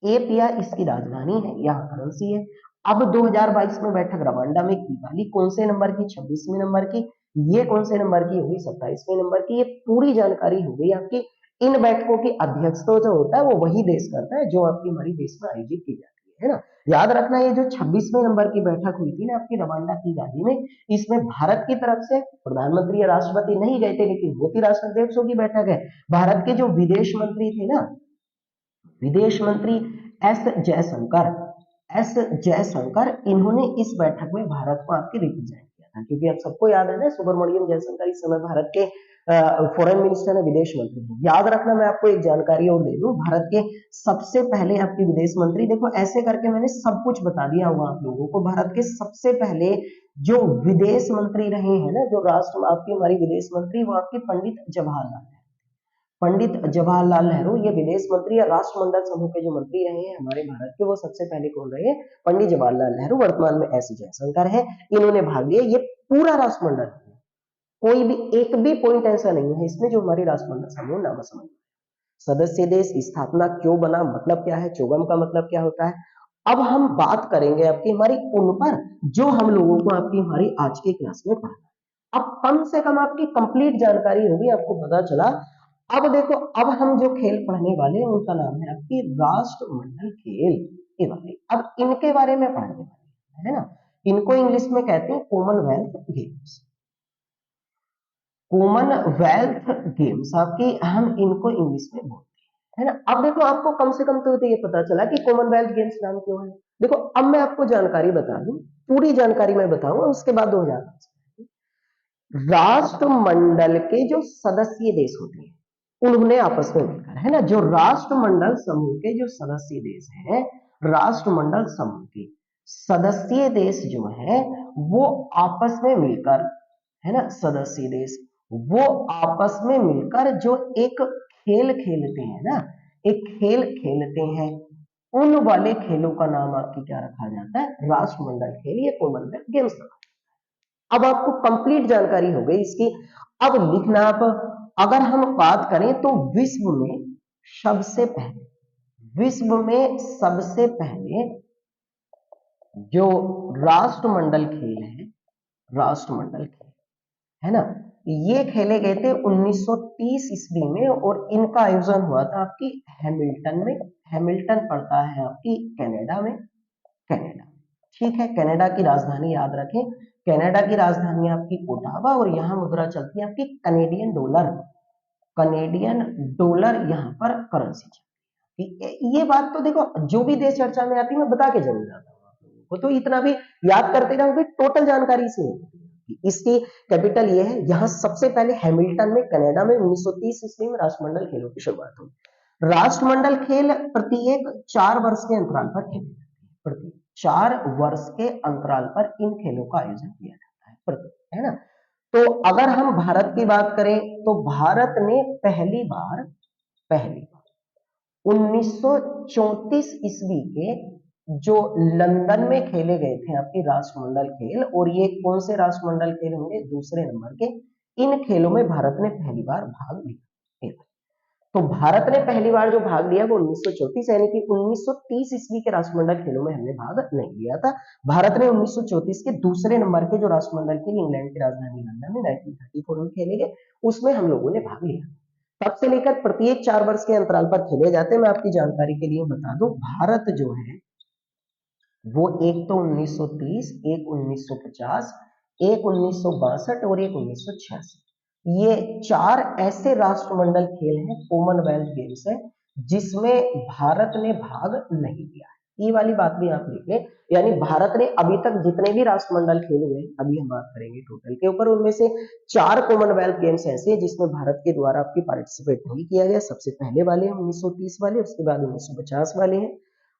एपिया इसकी राजधानी है, यहाँ करेंसी है। अब 2022 में बैठक रवांडा में की वाली कौन से नंबर की? 26वें नंबर की। ये कौन से नंबर की होगी? 27वें नंबर की। ये पूरी जानकारी हो गई आपकी। इन बैठकों की अध्यक्षता जो होता है वो वही देश करता है जो आपकी हमारी देश में आयोजित की जाती है ना। याद रखना, ये जो 26वें नंबर की बैठक हुई थी ना आपकी रवांडा की गाली में, इसमें भारत की तरफ से प्रधानमंत्री या राष्ट्रपति नहीं गए थे, लेकिन वो थी राष्ट्राध्यक्षों की बैठक है। भारत के जो विदेश मंत्री थे ना, विदेश मंत्री एस जयशंकर, इन्होंने इस बैठक में भारत को आपके रिप्रेजेंट किया था, क्योंकि आप सबको याद है ना सुब्रमण्यम जयशंकर इस समय भारत के फॉरेन मिनिस्टर है, विदेश मंत्री है। याद रखना, मैं आपको एक जानकारी और दे दूं, भारत के सबसे पहले आपके विदेश मंत्री, देखो ऐसे करके मैंने सब कुछ बता दिया हुआ आप लोगों को। भारत के सबसे पहले जो विदेश मंत्री रहे हैं ना, जो राष्ट्र आपकी हमारी विदेश मंत्री, वो आपके पंडित जवाहरलाल नेहरू। पंडित जवाहरलाल नेहरू ये विदेश मंत्री या राष्ट्रमंडल समूह के जो मंत्री रहे हैं हमारे भारत के, वो सबसे पहले कौन रहे? पंडित जवाहरलाल नेहरू। वर्तमान में एस जयशंकर है, इन्होंने भाग लिया। ये पूरा राष्ट्रमंडल, कोई भी एक भी पॉइंट ऐसा नहीं है इसमें जो हमारी राष्ट्रमंडल समूह नाम समझ। सदस्य देश स्थापना क्यों बना, मतलब क्या है, चौगम का मतलब क्या होता है। अब हम बात करेंगे आपकी हमारी उन पर जो हम लोगों को आपकी हमारी आज की क्लास में पढ़ना। अब कम से कम आपकी कंप्लीट जानकारी होगी, आपको पता चला। अब देखो, अब हम जो खेल पढ़ने वाले हैं उनका नाम है आपकी राष्ट्रमंडल खेल के बारे। अब इनके बारे में पढ़ने वाले है ना, इनको इंग्लिश में कहते हैं कॉमनवेल्थ गेम्स। कॉमनवेल्थ गेम्स आपकी, हम इनको इंग्लिश में बोलते हैं, है ना। अब देखो, आपको कम से कम तो ये पता चला कि कॉमनवेल्थ गेम्स नाम क्यों है। देखो, अब मैं आपको जानकारी बता दूं, पूरी जानकारी मैं बताऊंगा, उसके बाद हो जाएगा। राष्ट्रमंडल के जो सदस्य देश होते हैं उन्होंने आपस में मिलकर, है ना, जो राष्ट्रमंडल समूह के जो सदस्य देश हैं, राष्ट्रमंडल समूह के सदस्य देश जो है वो आपस में मिलकर, है ना, सदस्य देश वो आपस में मिलकर जो एक खेल खेलते हैं ना, एक खेल खेलते हैं, उन वाले खेलों का नाम आपकी क्या रखा जाता है? राष्ट्रमंडल खेल, ये कॉमनवेल्थ गेम्स। अब आपको कंप्लीट जानकारी हो गई इसकी। अब लिखना आप, अगर हम बात करें तो विश्व में सबसे पहले, विश्व में सबसे पहले जो राष्ट्रमंडल खेल है, राष्ट्रमंडल खेल, है ना, ये खेले गए थे 1930 ईस्वी में, और इनका आयोजन हुआ था आपकी हैमिल्टन में। हैमिल्टन पड़ता है आपकी कनाडा में, कनाडा, ठीक है। कनाडा की राजधानी याद रखें, कनाडा की राजधानी आपकी ओटावा, और यहाँ मुद्रा चलती है आपकी कनेडियन डॉलर। कनेडियन डॉलर यहाँ पर करेंसी चलती है। ये बात तो देखो, जो भी देश चर्चा में आती है मैं बता के जरूर जाता हूँ आप लोगों को, तो इतना भी याद करते रहोगे, टोटल जानकारी से इसकी कैपिटल ये है। यहाँ सबसे पहले हैमिल्टन में कनाडा में 1930 ईस्वी में राष्ट्रमंडल खेलों की शुरुआत हुई। राष्ट्रमंडल खेल प्रत्येक 4 वर्ष के अंतराल पर खेले जाते हैं, प्रत्येक 4 वर्ष के अंतराल पर इन खेलों का आयोजन किया जाता है, प्रत्येक, है ना। तो अगर हम भारत की बात करें तो भारत ने पहली बार 1934 ईस्वी के जो लंदन में खेले गए थे आपके राष्ट्रमंडल खेल, और ये कौन से राष्ट्रमंडल खेल होंगे? दूसरे नंबर के। इन खेलों में भारत ने पहली बार भाग लिया। तो भारत ने पहली बार जो भाग लिया वो 1934, यानी कि 1930 ईस्वी के राष्ट्रमंडल खेलों में हमने भाग नहीं लिया था। भारत ने 1934 के दूसरे नंबर के जो राष्ट्रमंडल खेल इंग्लैंड की राजधानी लंदन में 1934 में खेले गए, उसमें हम लोगों ने भाग लिया। तब से लेकर प्रत्येक 4 वर्ष के अंतराल पर खेले जाते हैं। मैं आपकी जानकारी के लिए बता दूं, भारत जो है वो एक तो 1930, एक 1950, एक 1962 और एक 1986, ये 4 ऐसे राष्ट्रमंडल खेल हैं, कॉमनवेल्थ गेम्स है, जिसमें भारत ने भाग नहीं लिया है। ये वाली बात भी आप लिख लें, यानी भारत ने अभी तक जितने भी राष्ट्रमंडल खेल हुए, अभी हम बात करेंगे टोटल के ऊपर, उनमें से 4 कॉमनवेल्थ गेम्स ऐसे हैं जिसमें भारत के द्वारा आपकी पार्टिसिपेट नहीं किया गया। सबसे पहले वाले हैं 1930 वाले, उसके बाद 1950 वाले हैं,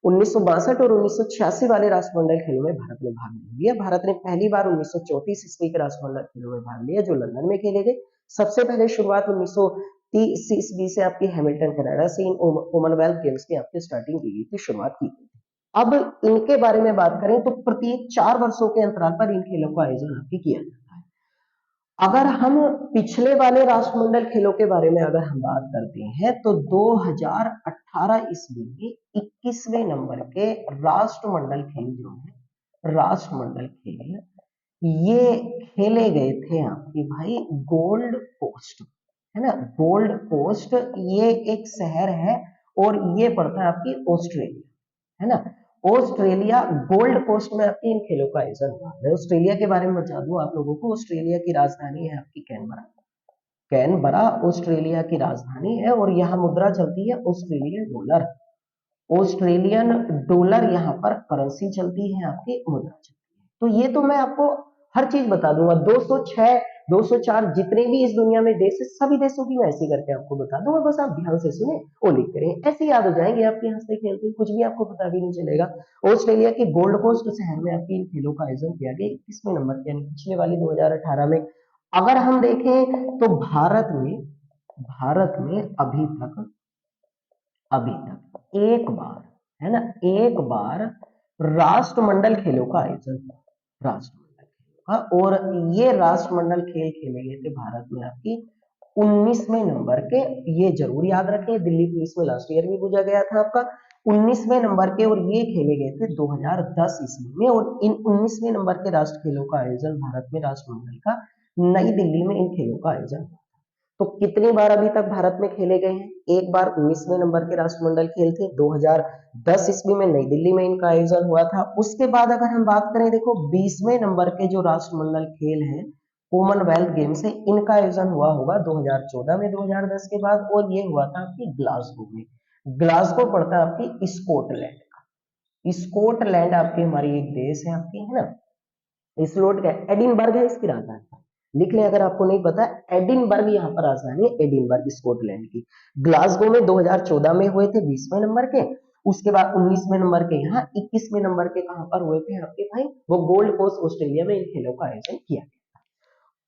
1962 और 1986 वाले राष्ट्रमंडल खेलों में भारत ने भाग नहीं लिया। भारत ने पहली बार 1934 ईस्वी के राष्ट्रमंडल खेलों में भाग लिया, जो लंदन में खेले गए। सबसे पहले शुरुआत 1930 ईस्वी से आपकी हैमिल्टन कनाडा से इन कॉमनवेल्थ गेम्स की आपकी स्टार्टिंग की गई थी, शुरुआत की गई। अब इनके बारे में बात करें तो प्रत्येक 4 वर्षों के अंतराल पर इन खेलों का आयोजन आपकी किया जाता है। अगर हम पिछले वाले राष्ट्रमंडल खेलों के बारे में अगर हम बात करते हैं तो 2018 ईस्वी में 21वें नंबर के राष्ट्रमंडल खेल जो है, राष्ट्रमंडल खेल, ये खेले गए थे आपकी भाई गोल्ड कोस्ट, है ना। गोल्ड कोस्ट ये एक शहर है और ये पड़ता है आपकी ऑस्ट्रेलिया, है ना। ऑस्ट्रेलिया गोल्ड कोस्ट में आपकी इन खेलों का आयोजन हुआ। मैं ऑस्ट्रेलिया के बारे में बता दूं आप लोगों को, ऑस्ट्रेलिया की राजधानी है आपकी कैनबरा। कैनबरा ऑस्ट्रेलिया की राजधानी है और यहाँ मुद्रा चलती है ऑस्ट्रेलियन डॉलर। ऑस्ट्रेलियन डॉलर यहाँ पर करेंसी चलती है, आपकी मुद्रा चलती है। तो ये तो मैं आपको हर चीज बता दूंगा। 206 204 जितने भी इस दुनिया में देश है, सभी देशों की मैं ऐसे करके आपको बता दूंगा, बस आप ध्यान से सुने और लिख करें, ऐसे याद हो जाएंगे आपके हंसते खेलते, कुछ भी आपको पता भी नहीं चलेगा। ऑस्ट्रेलिया के गोल्ड कोस्ट शहर में आपकी इन खेलों का आयोजन किया गया 21वें नंबर के, यानी पिछले वाली 2018 में। अगर हम देखें तो भारत में अभी तक एक बार, है ना, एक बार राष्ट्रमंडल खेलों का आयोजन हुआ, राष्ट्रमंडल खेलों का, और ये राष्ट्रमंडल खेल खेले गए थे भारत में आपकी 19वें नंबर के। ये जरूर याद रखें, दिल्ली पुलिस में लास्ट ईयर भी पूछा गया था आपका 19वें नंबर के, और ये खेले गए थे 2010 ईस्वी में। और इन 19वें नंबर के राष्ट्र खेलों का आयोजन भारत में राष्ट्रमंडल का नई दिल्ली में इन खेलों का आयोजन। तो कितनी बार अभी तक भारत में खेले गए हैं? एक बार 19वें नंबर के राष्ट्रमंडल खेल थे 2010 ईस्वी में नई दिल्ली में इनका आयोजन हुआ था। उसके बाद अगर हम बात करें, देखो 20वें नंबर के जो राष्ट्रमंडल खेल हैं कॉमनवेल्थ गेम्स है, इनका आयोजन हुआ होगा 2014 में, 2010 के बाद, और ये हुआ था आपकी ग्लासगो में। ग्लासगो पड़ता है आपकी स्कॉटलैंड का, स्कॉटलैंड आपकी हमारी एक देश है आपकी, है ना। स्लोट का एडिनबर्ग है इसकी राजधानी, लिख लें अगर आपको नहीं पता, एडिनबर्ग यहाँ पर राजधानी है, एडिनबर्ग स्कॉटलैंड की। ग्लासगो में 2014 में हुए थे 20वें नंबर के, उसके बाद 19वें नंबर के यहाँ, 21वें नंबर के कहां पर हुए थे आपके भाई, वो गोल्ड कोस्ट ऑस्ट्रेलिया में इन खेलों का आयोजन किया गया।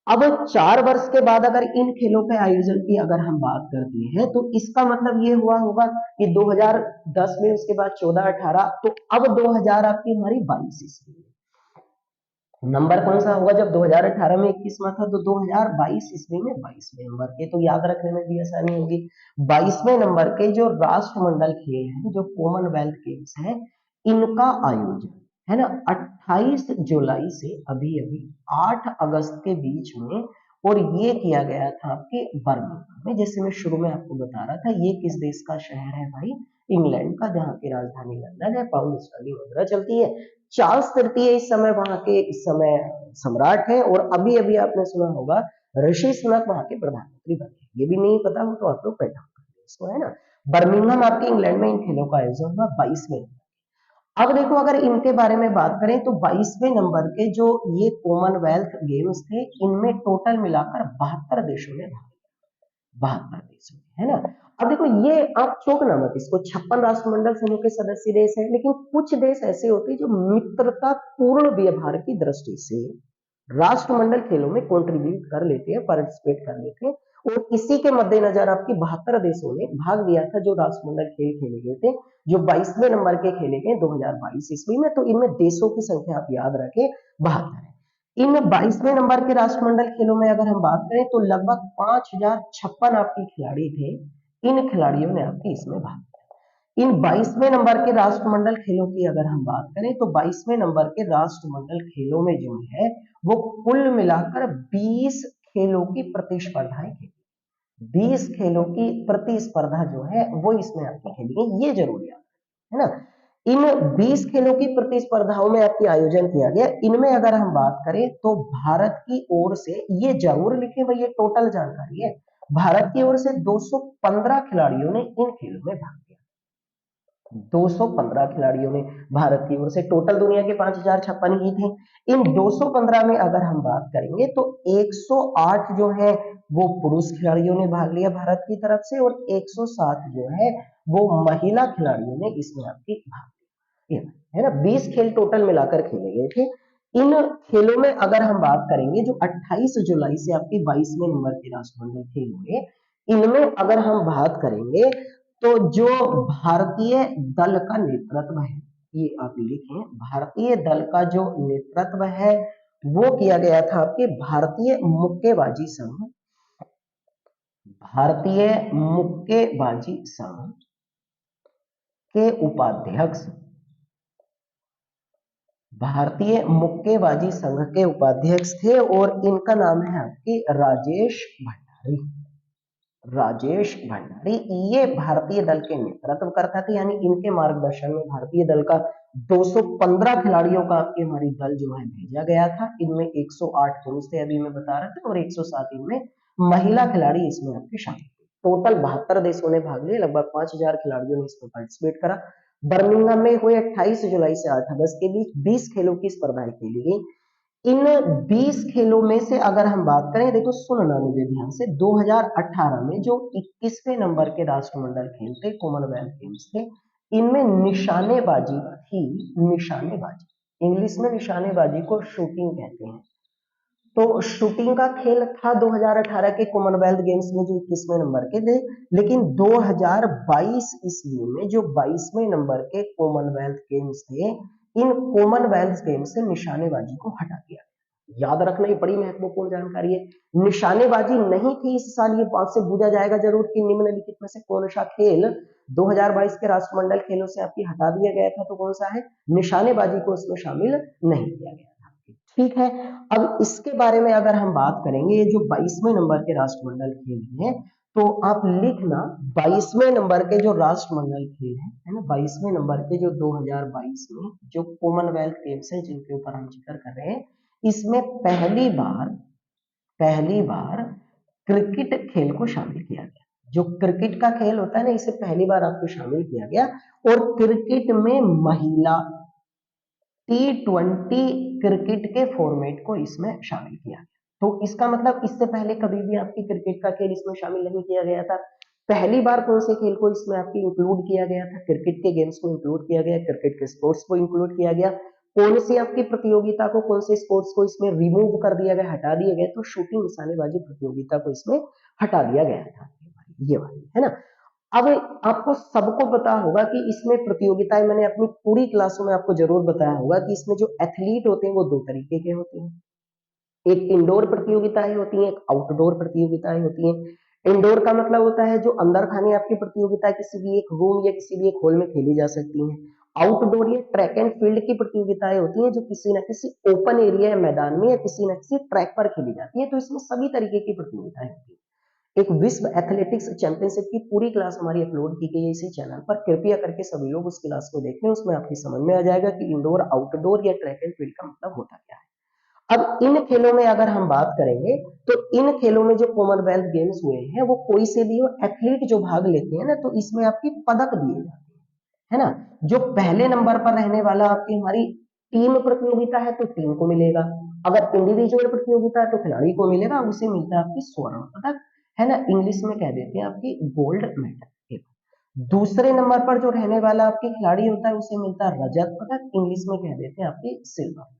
अब 4 वर्ष के बाद अगर इन खेलों के आयोजन की अगर हम बात करते हैं, तो इसका मतलब ये हुआ होगा कि 2010 में, उसके बाद 14, 18, तो अब 2000 आपकी हमारी 22 ईस्वी में नंबर कौन सा होगा, जब 2018 में 21वां था, तो 2022 ईस्वी में 22वें नंबर के। तो याद रखने में भी आसानी होगी। 22वें नंबर के जो राष्ट्रमंडल खेल हैं, जो कॉमनवेल्थ गेम्स हैं, इनका आयोजन, है ना, 28 जुलाई से अभी 8 अगस्त के बीच में, और ये किया गया था आपके बर्मिंघम में। जैसे मैं शुरू में आपको बता रहा था, ये किस देश का शहर है भाई, इंग्लैंड का, जहाँ की राजधानी लंदन है, पाउंड स्टर्लिंग मुद्रा चलती है। चार्ल्स तृतीय इस समय वहां के इस समय सम्राट है, और अभी अभी आपने सुना होगा ऋषि सुनक वहां के प्रधानमंत्री बने। ये भी नहीं पता हो तो आप लोग पैदा कर इसको, है ना। बर्मिंघम आपके इंग्लैंड में इन खेलों का आयोजन हुआ 22वें। अब देखो अगर इनके बारे में बात करें, तो 22वें नंबर के जो ये कॉमनवेल्थ गेम्स थे, इनमें टोटल मिलाकर 72 देशों ने भाग, 72 देशों में, है ना। अब देखो ये आप चौंकना मत, इसको 56 राष्ट्रमंडल समूह के सदस्य देश है, लेकिन कुछ देश ऐसे होते हैं जो मित्रता पूर्ण व्यवहार की दृष्टि से राष्ट्रमंडल खेलों में कंट्रीब्यूट कर लेते हैं, पार्टिसिपेट कर लेते हैं, और इसी के मद्देनजर आपकी 72 देशों ने भाग लिया था जो राष्ट्रमंडल खेल खेले गए थे, जो 22वें नंबर के खेले गए 2022 ईस्वी में। तो इनमें देशों की संख्या आप याद रखें 72 है। इन 22वें नंबर के राष्ट्रमंडल खेलों में अगर हम बात करें, तो लगभग 5056 आपके खिलाड़ी थे, इन खिलाड़ियों ने आपके इसमें भाग लिया। इन 22वें नंबर के राष्ट्रमंडल खेलों की अगर हम बात करें, तो 22वें नंबर के राष्ट्रमंडल खेलों में जो है वो कुल मिलाकर 20 खेलों की प्रतिस्पर्धाएं खेली, 20 खेलों की प्रतिस्पर्धा जो है वो इसमें आपकी खेली गई, ये जरूर याद है ना। इन 20 खेलों की प्रतिस्पर्धाओं में आपकी आयोजन किया गया। इनमें अगर हम बात करें, तो भारत की ओर से, ये जरूर लिखे भाई, ये टोटल जानकारी है, भारत की ओर से 215 खिलाड़ियों ने इन खेलों में भाग लिया। 215 खिलाड़ियों ने भारत की ओर से, टोटल दुनिया के 5056 ही थे। इन 215 में अगर हम बात करेंगे, तो 108 जो है वो पुरुष खिलाड़ियों ने भाग लिया भारत की तरफ से, और 107 जो है वो महिला खिलाड़ियों ने इसमें आपकी भाग लिया, है ना। 20 खेल टोटल मिलाकर खेले गए थे। इन खेलों में अगर हम बात करेंगे, जो 28 जुलाई से आपकी 22वें नंबर के राष्ट्रमंडल खेल हुए, इनमें अगर हम बात करेंगे, तो जो भारतीय दल का नेतृत्व है, ये आप लिखें, भारतीय दल का जो नेतृत्व है वो किया गया था आपके भारतीय मुक्केबाजी संघ, भारतीय मुक्केबाजी संघ के उपाध्यक्ष, भारतीय मुक्केबाजी संघ के उपाध्यक्ष थे, और इनका नाम है आपकी राजेश भंडारी, राजेश भंडारी। ये भारतीय दल के नेतृत्व करता था, यानी इनके मार्गदर्शन में भारतीय दल का 215 खिलाड़ियों का आपके हमारी दल जो है भेजा गया था। इनमें 108 पुरुष थे, अभी मैं बता रहा था, और 107 इनमें महिला खिलाड़ी इसमें आपके शामिल थे। टोटल 72 देशों ने भाग लिया, लगभग 5000 खिलाड़ियों ने इसमें पार्टिसिपेट करा। बर्मिंघम में हुए 28 जुलाई से 8 अगस्त के बीच 20 खेलों की स्पर्धाएं खेली गई। इन 20 खेलों में से अगर हम बात करें, देखो सुनना मुझे ध्यान से, 2018 में जो 21वें नंबर के राष्ट्रमंडल खेल थे, कॉमनवेल्थ गेम्स थे, इनमें निशानेबाजी थी। निशानेबाजी, इंग्लिश में निशानेबाजी को शूटिंग कहते हैं। तो शूटिंग का खेल था 2018 के कॉमनवेल्थ गेम्स में जो 21वें नंबर के थे, लेकिन 2022 ईस्वी में जो 22वें नंबर के कॉमनवेल्थ गेम्स थे, इन कॉमनवेल्थ गेम्स से निशानेबाजी को हटा दिया। याद रखना, ये बड़ी महत्वपूर्ण जानकारी है। निशानेबाजी नहीं थी इस साल, ये आपसे पूछा जाएगा जरूर कि निम्नलिखित में से कौन सा खेल 2022 के राष्ट्रमंडल खेलों से आपकी हटा दिया गया था, तो कौन सा है? निशानेबाजी को इसमें शामिल नहीं किया गया था। ठीक है, अब इसके बारे में अगर हम बात करेंगे, ये जो 22वें नंबर के राष्ट्रमंडल खेल हैं, तो आप लिखना 22वें नंबर के जो राष्ट्रमंडल खेल है ना, 22वें नंबर के जो 2022 में जो कॉमनवेल्थ गेम्स है जिनके ऊपर हम जिक्र कर रहे हैं, इसमें पहली बार क्रिकेट खेल को शामिल किया गया। जो क्रिकेट का खेल होता है ना, इसे पहली बार आपको शामिल किया गया, और क्रिकेट में महिला T20 क्रिकेट के फॉर्मेट को इसमें शामिल किया गया। तो इसका मतलब इससे पहले कभी भी आपकी क्रिकेट का खेल इसमें शामिल नहीं किया गया था। पहली बार कौन से खेल को इसमें आपकी इंक्लूड किया गया था? क्रिकेट के गेम्स को इंक्लूड किया गया, क्रिकेट के स्पोर्ट्स को इंक्लूड किया गया। कौन सी आपकी प्रतियोगिता को, कौन से स्पोर्ट्स को इसमें रिमूव कर दिया गया, हटा दिया गया? तो शूटिंग निशानेबाजी प्रतियोगिता को इसमें हटा दिया गया था, ये वाली है ना। अब आपको सबको पता होगा कि इसमें प्रतियोगिताएं, मैंने अपनी पूरी क्लासों में आपको जरूर बताया होगा कि इसमें जो एथलीट होते हैं वो दो तरीके के होते हैं। एक इंडोर प्रतियोगिताएं होती हैं, एक आउटडोर प्रतियोगिताएं होती हैं। इंडोर का मतलब होता है जो अंदर खाने आपकी प्रतियोगिता किसी भी एक रूम या किसी भी एक हॉल में खेली जा सकती हैं। आउटडोर या ट्रैक एंड फील्ड की प्रतियोगिताएं होती हैं जो किसी न किसी ओपन एरिया या मैदान में या किसी न किसी ट्रैक पर खेली जाती है। तो इसमें सभी तरीके की प्रतियोगिताएं होती हैं। एक विश्व एथलेटिक्स चैंपियनशिप की पूरी क्लास हमारी अपलोड की गई है इसी चैनल पर, कृपया करके सभी लोग उस क्लास को देखें, उसमें आपकी समझ में आ जाएगा कि इंडोर, आउटडोर या ट्रैक एंड फील्ड का मतलब होता क्या है। अब इन खेलों में अगर हम बात करेंगे, तो इन खेलों में जो कॉमनवेल्थ गेम्स हुए हैं, वो कोई से भी हो, एथलीट जो भाग लेते हैं ना, तो इसमें आपकी पदक दिए जाते हैं, है ना। जो पहले नंबर पर रहने वाला आपकी हमारी टीम प्रतियोगिता है तो टीम को मिलेगा, अगर इंडिविजुअल प्रतियोगिता है तो खिलाड़ी को मिलेगा, उसे मिलता है आपकी स्वर्ण पदक, है ना। इंग्लिश में कह देते हैं आपकी गोल्ड मेडल। दूसरे नंबर पर जो रहने वाला आपके खिलाड़ी होता है उसे मिलता है रजत पदक, इंग्लिश में कह देते हैं आपकी सिल्वर।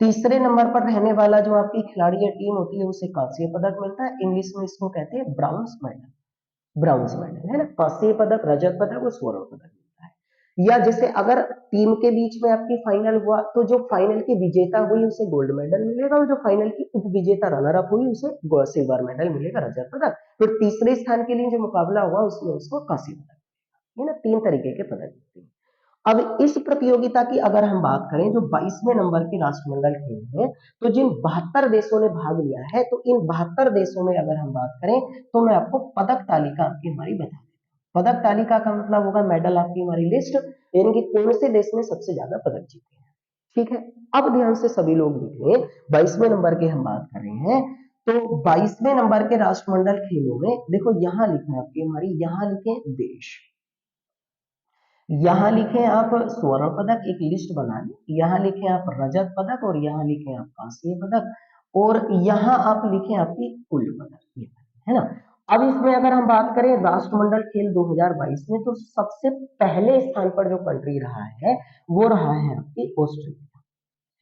तीसरे नंबर पर रहने वाला जो आपकी खिलाड़ी या टीम होती है उसे कांस्य पदक मिलता है, इंग्लिश में इसको कहते हैं ब्राउन्स मेडल। ब्राउन्स मेडल, है ना। कांस्य पदक, रजत पदक और स्वर्ण पदक मिलता है। या जैसे अगर टीम के बीच में आपकी फाइनल हुआ, तो जो फाइनल की विजेता हुई उसे गोल्ड मेडल मिलेगा, और जो फाइनल की उप विजेता रनर अप हुई उसे सिल्वर मेडल मिलेगा, रजत पदक। फिर तीसरे स्थान के लिए जो मुकाबला हुआ उसमें उसको कांस्य पदक, है ना। तीन तरीके के पदक मिलते हैं। अब इस प्रतियोगिता की अगर हम बात करें, जो 22वें नंबर के राष्ट्रमंडल खेल हैं, तो जिन 72 देशों ने भाग लिया है, तो इन 72 देशों में अगर हम बात करें, तो मैं आपको पदक तालिका आपकी हमारी बता देता हूँ। पदक तालिका का मतलब होगा मेडल आपकी हमारी लिस्ट, यानी कि कौन से देश ने सबसे ज्यादा पदक जीते हैं। ठीक है, अब ध्यान से सभी लोग देखें, 22वें नंबर की हम बात कर रहे हैं, तो 22वें नंबर के राष्ट्रमंडल खेलों में देखो यहां लिखे हैं आपकी हमारी, यहां लिखे देश, यहां लिखे आप स्वर्ण पदक, एक लिस्ट बना ली, यहां लिखे आप रजत पदक, और यहां लिखे आप कांस्य पदक, और यहां आप लिखे आपकी कुल पदक, ये है ना। अब इसमें अगर हम बात करें राष्ट्रमंडल खेल 2022 में, तो सबसे पहले स्थान पर जो कंट्री रहा है वो रहा है आपकी ऑस्ट्रेलिया,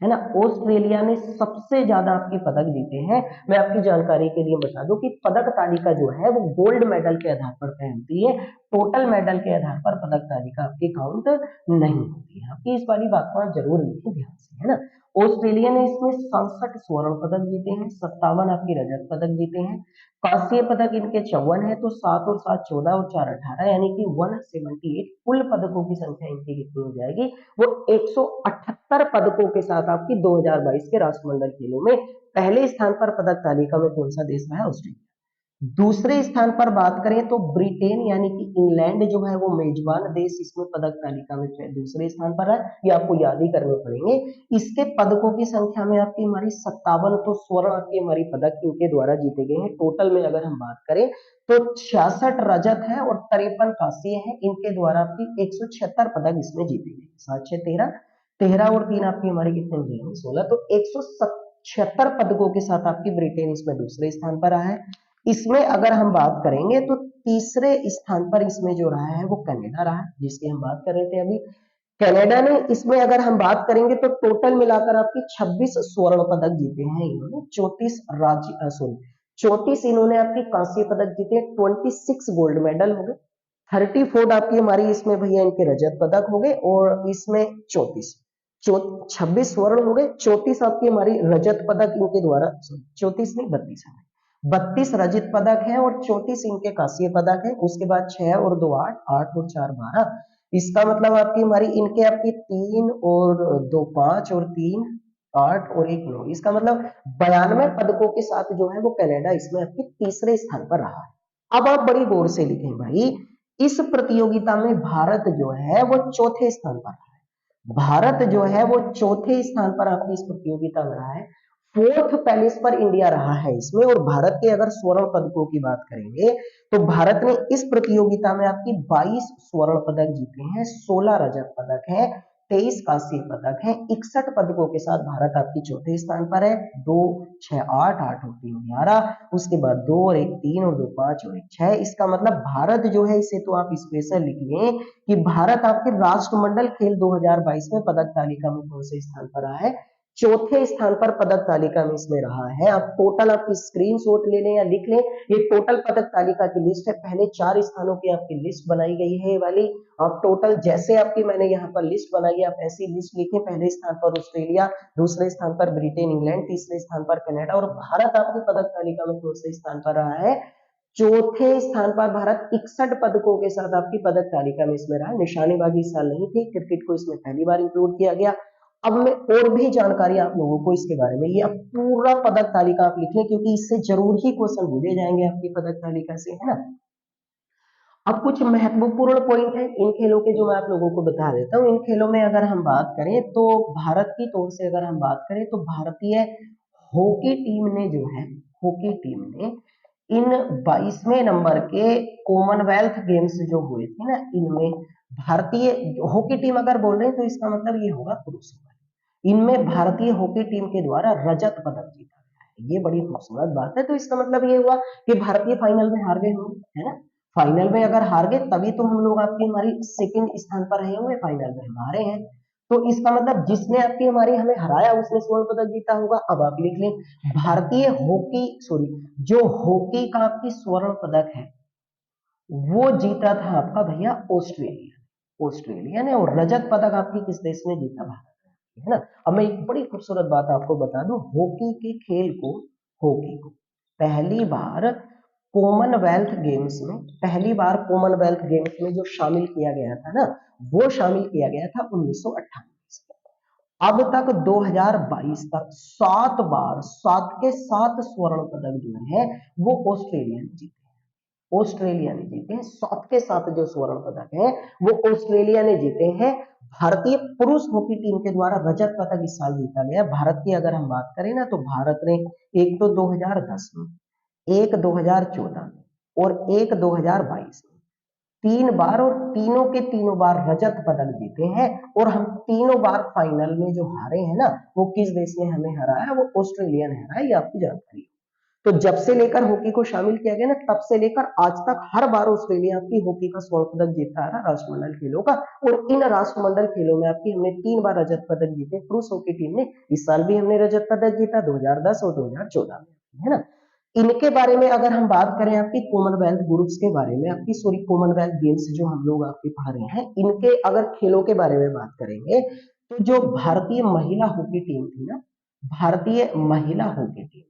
है ना। ऑस्ट्रेलिया ने सबसे ज्यादा आपके पदक जीते हैं। मैं आपकी जानकारी के लिए बता दूं कि पदक तालिका जो है वो गोल्ड मेडल के आधार पर तय होती है, टोटल मेडल के आधार पर पदक तालिका आपकी काउंट नहीं होती है। आपकी इस वाली बात को आप जरूर लिखें ध्यान से, है ना। ऑस्ट्रेलिया ने इसमें 67 स्वर्ण पदक जीते हैं, 57 आपके रजत पदक जीते हैं, कांस्य पदक इनके 54 है, तो 7 और 7 14 और 4 18, यानी कि 178 कुल पदकों की संख्या इनकी कितनी हो जाएगी, वो 178 पदकों के साथ आपकी 2022 के राष्ट्रमंडल खेलों में पहले स्थान पर पदक तालिका में कौन सा देश है? ऑस्ट्रेलिया। दूसरे स्थान पर बात करें तो ब्रिटेन यानी कि इंग्लैंड जो है वो मेजबान देश इसमें पदक तालिका में दूसरे स्थान पर है, ये आपको याद ही करने पड़ेंगे। इसके पदकों की संख्या में आपकी हमारी 57, तो स्वर्ण की हमारी पदक इनके द्वारा जीते गए हैं। टोटल में अगर हम बात करें तो 66 रजत है और 53 कांस्य है, इनके द्वारा आपकी 176 पदक इसमें जीते गए, 7 6 13 13 और 3 आपकी हमारी कितने हो जाएंगे 16, तो 176 पदकों के साथ आपकी ब्रिटेन इसमें दूसरे स्थान पर रहा है। इसमें अगर हम बात करेंगे तो तीसरे स्थान पर इसमें जो रहा है वो कनाडा रहा है, जिसकी हम बात कर रहे थे अभी। कनाडा ने इसमें अगर हम बात करेंगे तो टोटल मिलाकर आपकी 26 स्वर्ण पदक जीते हैं इन्होंने, 34 इन्होंने आपकी कांस्य पदक जीते, 26 गोल्ड मेडल हो गए, 34 आपकी हमारी इसमें भैया इनके रजत पदक हो गए, और इसमें 26 स्वर्ण हो गए, 34 आपकी हमारी रजत पदक इनके द्वारा, 34 नहीं 32 है, 32 रजत पदक है और 34 इनके कांस्य पदक है। उसके बाद 6 और 2 8, 8 और 4 12, इसका मतलब आपकी हमारी इनके आपकी 3 और 2 5 और 3 8 और 1 9, इसका मतलब 92 पदकों के साथ जो है वो कनाडा इसमें आपके तीसरे स्थान पर रहा है। अब आप बड़ी गौर से लिखें भाई, इस प्रतियोगिता में भारत जो है वो चौथे स्थान पर रहा है। भारत जो है वो चौथे स्थान पर आपकी इस प्रतियोगिता में रहा है, फोर्थ प्लेस पर इंडिया रहा है इसमें। और भारत के अगर स्वर्ण पदकों की बात करेंगे तो भारत ने इस प्रतियोगिता में आपकी 22 स्वर्ण पदक जीते हैं, 16 रजत पदक है, 23 कांस्य पदक है, 61 पदकों के साथ भारत आपकी चौथे स्थान पर है। 2 6 8, 8 और 3 11, उसके बाद 2 और 1 3 और 2 5 और 1 6, इसका मतलब भारत जो है, इसे तो आप स्पेशल लिख लें कि भारत आपके राष्ट्रमंडल खेल 2022 में पदक तालिका में कौन से स्थान पर रहा है, चौथे स्थान पर पदक तालिका में इसमें रहा है। अब टोटल आपकी स्क्रीनशॉट ले लें या लिख लें, ये टोटल पदक तालिका की लिस्ट है, पहले 4 स्थानों की आपकी लिस्ट बनाई गई है ये वाली। अब टोटल जैसे आपकी मैंने यहाँ पर लिस्ट बनाई है, आप ऐसी लिस्ट लिखें, पहले स्थान पर ऑस्ट्रेलिया, दूसरे स्थान पर ब्रिटेन इंग्लैंड, तीसरे स्थान पर कनाडा, और भारत आपकी पदक तालिका में कौन से स्थान पर रहा है, चौथे स्थान पर भारत 61 पदकों के साथ आपकी पदक तालिका में इसमें रहा। निशानेबाजी इस साल नहीं थी, क्रिकेट को इसमें पहली बार इंक्लूड किया गया। अब मैं और भी जानकारी आप लोगों को इसके बारे में, ये अब पूरा पदक तालिका आप लिख लें क्योंकि इससे जरूर ही क्वेश्चन पूछे जाएंगे आपकी पदक तालिका से, है ना। अब कुछ महत्वपूर्ण पॉइंट है इन खेलों के जो मैं आप लोगों को बता देता हूँ। इन खेलों में अगर हम बात करें तो भारत की तौर से अगर हम बात करें तो भारतीय हॉकी टीम ने जो है, हॉकी टीम ने इन 22वें नंबर के कॉमनवेल्थ गेम्स जो हुए थे ना, इनमें भारतीय हॉकी टीम अगर बोल रहे हैं तो इसका मतलब ये होगा पुरुष, इनमें भारतीय हॉकी टीम के द्वारा रजत पदक जीता गया है। ये बड़ी खूबसूरत बात है। तो इसका मतलब ये हुआ कि भारतीय फाइनल में हार गए होंगे, है ना। फाइनल में अगर हार गए तभी तो हम लोग आपकी हमारी सेकंड स्थान पर रहे होंगे, फाइनल में हमारे हैं। तो इसका मतलब जिसने आपकी हमारी हमें हराया उसने स्वर्ण पदक जीता होगा। अब आप लिख लें, भारतीय हॉकी जो हॉकी का आपकी स्वर्ण पदक है वो जीता था आपका भैया ऑस्ट्रेलिया ने, और रजत पदक आपकी किस देश ने जीता, भारत, है ना। अब मैं एक बड़ी खूबसूरत बात आपको बता दूं, हॉकी को पहली बार कॉमनवेल्थ गेम्स में जो शामिल किया गया था ना, वो शामिल किया गया था 1998 से। अब तक 2022 तक 7 के 7 स्वर्ण पदक जो है वो ऑस्ट्रेलिया ने जीते हैं। 7 के 7 जो स्वर्ण पदक है वो ऑस्ट्रेलिया ने जीते हैं। भारतीय पुरुष हॉकी टीम के द्वारा रजत पदक इस साल जीता गया। भारत की अगर हम बात करें ना तो भारत ने एक तो 2010 में, एक 2014 में और एक 2022 में 3 बार, और तीनों के तीनों बार रजत पदक जीते हैं। और हम तीनों बार फाइनल में जो हारे हैं ना, वो किस देश ने हमें हराया, वो ऑस्ट्रेलिया ने हराया। ये आपकी जानकारी। तो जब से लेकर हॉकी को शामिल किया गया ना, तब से लेकर आज तक हर बार ऑस्ट्रेलिया की हॉकी का स्वर्ण पदक जीता रहा राष्ट्रमंडल खेलों का। और इन राष्ट्रमंडल खेलों में आपकी हमने 3 बार रजत पदक जीते पुरुष हॉकी टीम ने। इस साल भी हमने रजत पदक जीता 2010 और 2014 में, है ना। इनके बारे में अगर हम बात करें आपकी कॉमनवेल्थ ग्रुप्स के बारे में, आपकी कॉमनवेल्थ गेम्स जो हम लोग आपके पढ़ रहे हैं, इनके अगर खेलों के बारे में बात करेंगे तो जो भारतीय महिला हॉकी टीम थी ना, भारतीय महिला हॉकी टीम,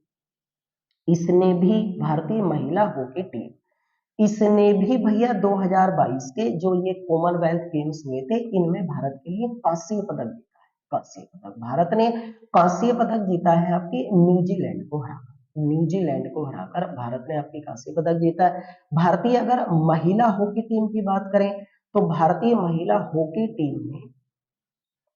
इसने भी भारतीय महिला हॉकी टीम इसने भी भैया 2022 के जो ये कॉमनवेल्थ गेम्स हुए थे, इनमें भारत के लिए कांस्य पदक जीता है। कांस्य पदक भारत ने कांस्य पदक जीता है आपकी न्यूजीलैंड को हराकर भारत ने आपकी कांस्य पदक जीता है। भारतीय अगर महिला हॉकी टीम की बात करें तो भारतीय महिला हॉकी टीम ने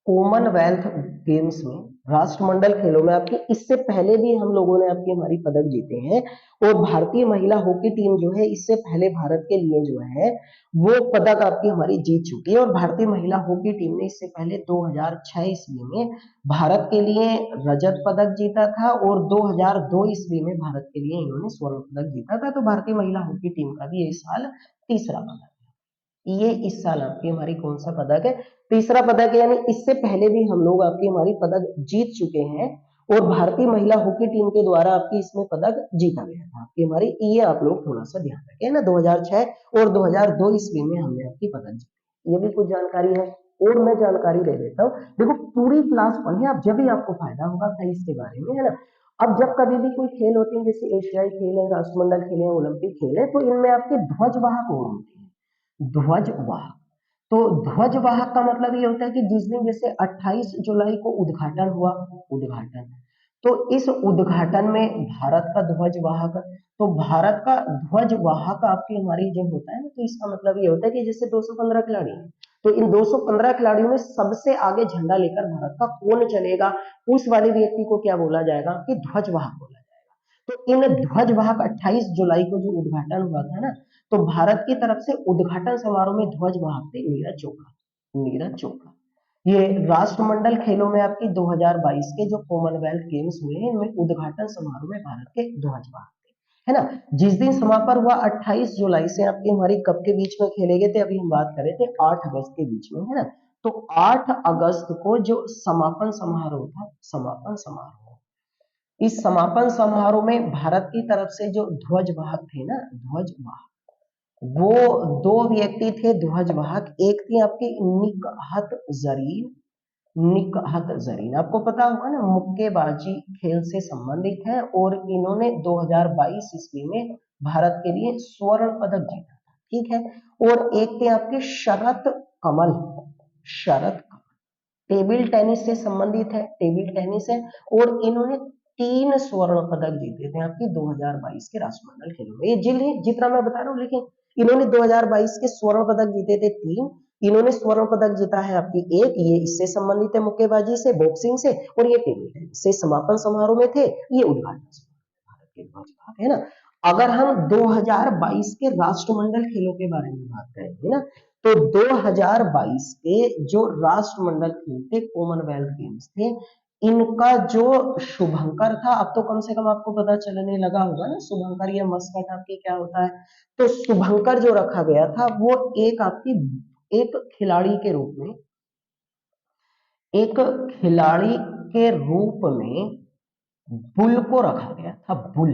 कॉमनवेल्थ गेम्स में, राष्ट्रमंडल खेलों में आपकी इससे पहले भी हम लोगों ने आपकी हमारी पदक जीते हैं, और भारतीय महिला हॉकी टीम जो है इससे पहले भारत के लिए जो है वो पदक आपकी हमारी जीत चुकी है। और भारतीय महिला हॉकी टीम ने इससे पहले 2006 ईस्वी में भारत के लिए रजत पदक जीता था, और 2002 ईस्वी में भारत के लिए इन्होंने स्वर्ण पदक जीता था। तो भारतीय महिला हॉकी टीम का भी इस साल तीसरा पदक, ये इस साल आपकी हमारी कौन सा पदक है, तीसरा पदक है। यानी इससे पहले भी हम लोग आपकी हमारी पदक जीत चुके हैं, और भारतीय महिला हॉकी टीम के द्वारा आपकी इसमें पदक जीता गया था आपकी हमारी, ये आप लोग थोड़ा सा ध्यान रखें ना। 2006 और 2002 ईस्वी में हमने आपकी पदक जीती, ये भी कुछ जानकारी है। और मैं जानकारी दे देता हूँ, देखो पूरी क्लास पढ़े आप, जब भी आपको फायदा होगा था इसके बारे में, है ना। अब जब कभी भी कोई खेल होते हैं, जैसे एशियाई खेल है, राष्ट्रमंडल खेल है, ओलंपिक खेल है, तो इनमें आपके ध्वजवाहक और होते हैं, ध्वजवाहक। तो ध्वजवाहक का मतलब ये होता है कि जिस दिन जैसे 28 जुलाई को उद्घाटन हुआ, उद्घाटन, तो इस उद्घाटन में भारत का ध्वजवाहक, तो भारत का ध्वजवाहक आपकी हमारी जो होता है ना, तो इसका मतलब ये होता है कि जैसे 215 खिलाड़ी हैं, तो इन 215 खिलाड़ियों में सबसे आगे झंडा लेकर भारत का कौन चलेगा, उस वाले व्यक्ति को क्या बोला जाएगा कि ध्वजवाहक बोला जाएगा। तो इन ध्वजवाहक 28 जुलाई को जो उद्घाटन हुआ था ना, तो भारत की तरफ से उद्घाटन समारोह में ध्वजवाहक थे नीरज चोपड़ा, नीरज चोपड़ा। ये राष्ट्रमंडल खेलों में आपकी 2022 के जो कॉमनवेल्थ गेम्स हुए हैं, इनमें उद्घाटन समारोह में भारत के ध्वजवाहक थे, है ना। जिस दिन समापन हुआ 28 जुलाई से आपकी हमारी कब के बीच में खेले गए थे, अभी हम बात कर रहे थे 8 अगस्त के बीच में, है ना। तो 8 अगस्त को जो समापन समारोह था, समापन समारोह, इस समापन समारोह में भारत की तरफ से जो ध्वजवाहक थे ना, ध्वजवाहक, वो दो व्यक्ति थे ध्वजवाहक। एक थी आपकी निकहत जरीन, निकहत जरीन आपको पता होगा ना, मुक्केबाजी खेल से संबंधित है, और इन्होंने 2022 ईस्वी में भारत के लिए स्वर्ण पदक जीता था, ठीक है। और एक थे आपके शरत कमल, शरत कमल टेबल टेनिस से संबंधित है, टेबल टेनिस है, और इन्होंने 3 स्वर्ण पदक जीते थे आपकी 2022 के राष्ट्रमंडल खेलों में। ये जितना मैं बता रहा हूँ, लेकिन इन्होंने 2022 के स्वर्ण पदक जीते थे 3, इन्होंने स्वर्ण पदक जीता है आपकी एक, ये इससे संबंधित है मुक्केबाजी से, बॉक्सिंग से, और ये टेबल टेनिस से। समापन समारोह में थे, ये उद्घाटन भारत के ध्वजवाहक, है ना। अगर हम 2022 के राष्ट्रमंडल खेलों के बारे में बात करेंगे ना, तो 2022 के जो राष्ट्रमंडल खेल थे, कॉमनवेल्थ गेम्स थे, इनका जो शुभंकर था, अब तो कम से कम आपको पता चलने लगा होगा ना शुभंकर या मस्कट आपकी क्या होता है। तो शुभंकर जो रखा गया था वो एक आपकी, एक खिलाड़ी के रूप में, एक खिलाड़ी के रूप में बुल को रखा गया था, बुल,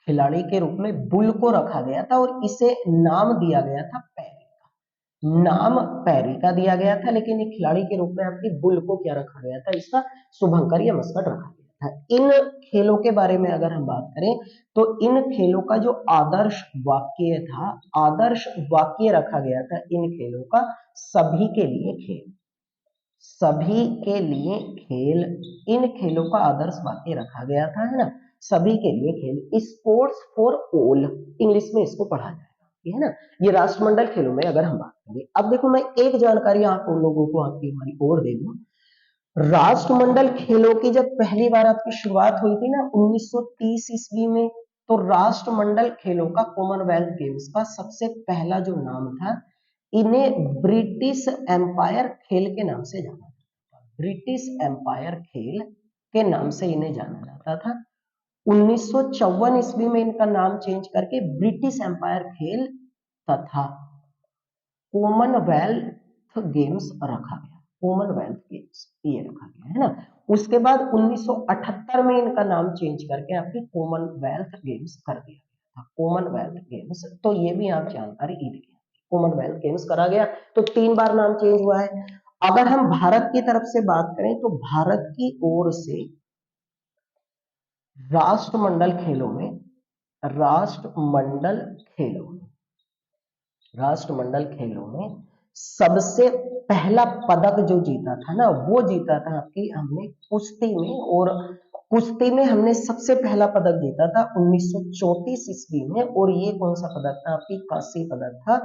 खिलाड़ी के रूप में बुल को रखा गया था, और इसे नाम दिया गया था पैरी का, नाम पैरी का दिया गया था, लेकिन एक खिलाड़ी के रूप में आपकी बुल को क्या रखा गया था, इसका शुभंकर या मस्कट रखा गया था। इन खेलों के बारे में अगर हम बात करें, तो इन खेलों का जो आदर्श वाक्य था, आदर्श वाक्य रखा गया था इन खेलों का, सभी के लिए खेल, सभी के लिए खेल, इन खेलों का आदर्श वाक्य रखा गया था, है ना, सभी के लिए खेल, स्पोर्ट्स फॉर ऑल, इंग्लिश में इसको पढ़ा जाएगा, है ना। ये राष्ट्रमंडल खेलों में अगर हम बात करें, अब देखो मैं एक जानकारी आप लोगों को आपकी हमारी और दे दूं। राष्ट्रमंडल खेलों की जब पहली बार आपकी शुरुआत हुई थी ना 1930 ईस्वी में, तो राष्ट्रमंडल खेलों का, कॉमनवेल्थ गेम्स का सबसे पहला जो नाम था, इन्हें ब्रिटिश एम्पायर खेल के नाम से जाना जाता था, ब्रिटिश एम्पायर खेल के नाम से इन्हें जाना जाता था। 1954 ईस्वी में इनका नाम चेंज करके ब्रिटिश एम्पायर खेल तथा कॉमनवेल्थ गेम्स रखा गया, कॉमनवेल्थ गेम्स ये रखा गया, है ना। उसके बाद 1978 में इनका नाम चेंज करके आपकी कॉमनवेल्थ गेम्स कर दिया गया था, कॉमनवेल्थ गेम्स। तो ये भी आप जानकारी लीजिए, कॉमनवेल्थ गेम्स करा गया, तो 3 बार नाम चेंज हुआ है। अगर हम भारत की तरफ से बात करें, तो भारत की ओर से राष्ट्रमंडल खेलों में, राष्ट्रमंडल खेलों में, राष्ट्रमंडल खेलों में सबसे पहला पदक जो जीता था ना, वो जीता था आपकी हमने कुश्ती में, और कुश्ती में हमने सबसे पहला पदक जीता था 1934 ईस्वी में, और ये कौन सा पदक था? आपकी कांस्य पदक था,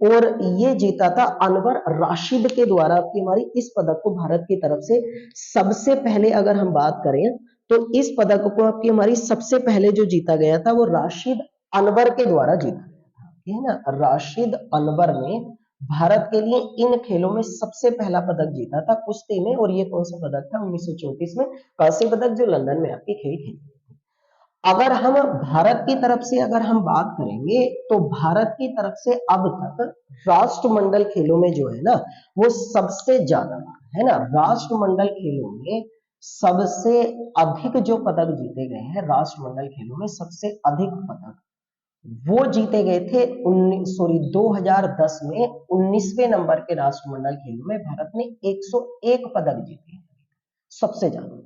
और ये जीता था अनवर राशिद के द्वारा। आपकी हमारी इस पदक को भारत की तरफ से सबसे पहले अगर हम बात करें तो इस पदक को आपकी हमारी सबसे पहले जो जीता गया था वो राशिद अनवर के द्वारा जीता गया था, है ना। राशिद अनवर ने भारत के लिए इन खेलों में सबसे पहला पदक जीता था कुश्ती में, और ये कौन सा पदक था? 1934 में कांस्य पदक, जो लंदन में आपकी खेल खेली। अगर हम भारत की तरफ से अगर हम बात करेंगे तो भारत की तरफ से अब तक राष्ट्रमंडल खेलों में जो है ना वो सबसे ज्यादा, है ना, राष्ट्रमंडल खेलों में सबसे अधिक जो पदक जीते गए हैं, राष्ट्रमंडल खेलों में सबसे अधिक पदक वो जीते गए थे 2010 में 19वें नंबर के राष्ट्रमंडल खेलों में भारत ने 101 पदक जीते हैं, सबसे ज्यादा।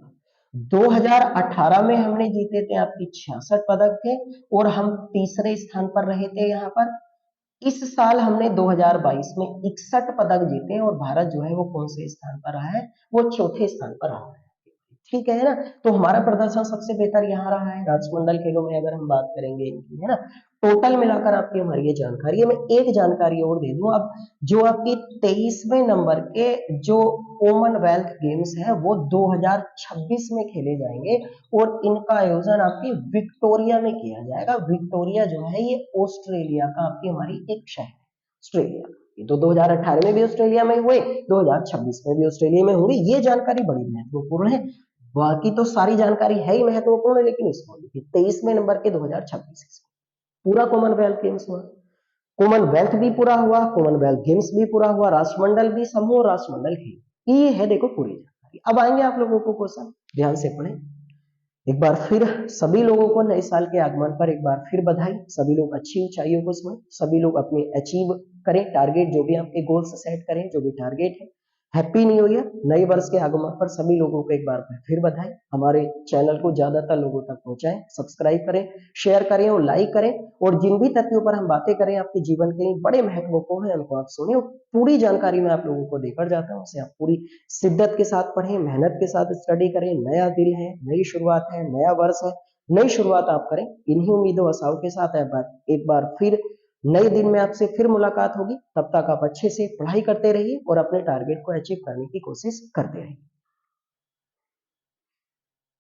2018 में हमने जीते थे आपकी 66 पदक थे, और हम तीसरे स्थान पर रहे थे यहाँ पर। इस साल हमने 2022 में 61 पदक जीते, और भारत जो है वो कौन से स्थान पर रहा है? वो चौथे स्थान पर रहा है। ठीक है ना। तो हमारा प्रदर्शन सबसे बेहतर यहाँ रहा है राष्ट्रमंडल खेलों में, अगर हम बात करेंगे इनकी, है ना। टोटल मिलाकर आपकी हमारी ये जानकारी है। मैं एक जानकारी और दे दूं, अब जो आपकी 23वें नंबर के जो कॉमनवेल्थ गेम्स है वो 2026 में खेले जाएंगे, और इनका आयोजन आपकी विक्टोरिया में किया जाएगा। विक्टोरिया जो है ये ऑस्ट्रेलिया का आपकी हमारी एक शहर है, ऑस्ट्रेलिया। ये तो 2018 में भी ऑस्ट्रेलिया में हुए, 2026 में भी ऑस्ट्रेलिया में होंगे। ये जानकारी बड़ी महत्वपूर्ण है। बाकी तो सारी जानकारी है ही महत्वपूर्ण, लेकिन इसको 23वें नंबर के 2026 पूरा कॉमनवेल्थ गेम्स हुआ, कॉमनवेल्थ भी पूरा हुआ, कॉमनवेल्थ गेम्स भी पूरा हुआ, राष्ट्रमंडल भी समूह, राष्ट्रमंडल खेल, ये है देखो पूरी जानकारी। अब आएंगे आप लोगों को क्वेश्चन, ध्यान से पढ़ें। एक बार फिर सभी लोगों को नए साल के आगमन पर एक बार फिर बधाई। सभी लोग अच्छी ऊंचाइयों को छुएं, सभी लोग अपने अचीव करें टारगेट, जो भी आपके गोल्स सेट करें, जो भी टारगेट है। हैप्पी न्यू ईयर, नए वर्ष के आगमन पर सभी लोगों को एक बार फिर बधाई। हमारे चैनल को ज्यादातर लोगों तक पहुंचाएं, सब्सक्राइब करें, शेयर करें और लाइक करें, और जिन भी तथ्यों पर हम बातें करें आपके जीवन के लिए बड़े महत्वपूर्ण है उनको आप सुने, और पूरी जानकारी मैं आप लोगों को देकर जाता हूं, उसे आप पूरी शिद्दत के साथ पढ़ें, मेहनत के साथ स्टडी करें। नया दिन है, नई शुरुआत है, नया वर्ष है, नई शुरुआत आप करें। इन्हीं उम्मीदों आशाओं के साथ एक बार फिर नए दिन में आपसे फिर मुलाकात होगी। तब तक आप अच्छे से पढ़ाई करते रहिए और अपने टारगेट को अचीव करने की कोशिश करते रहिए।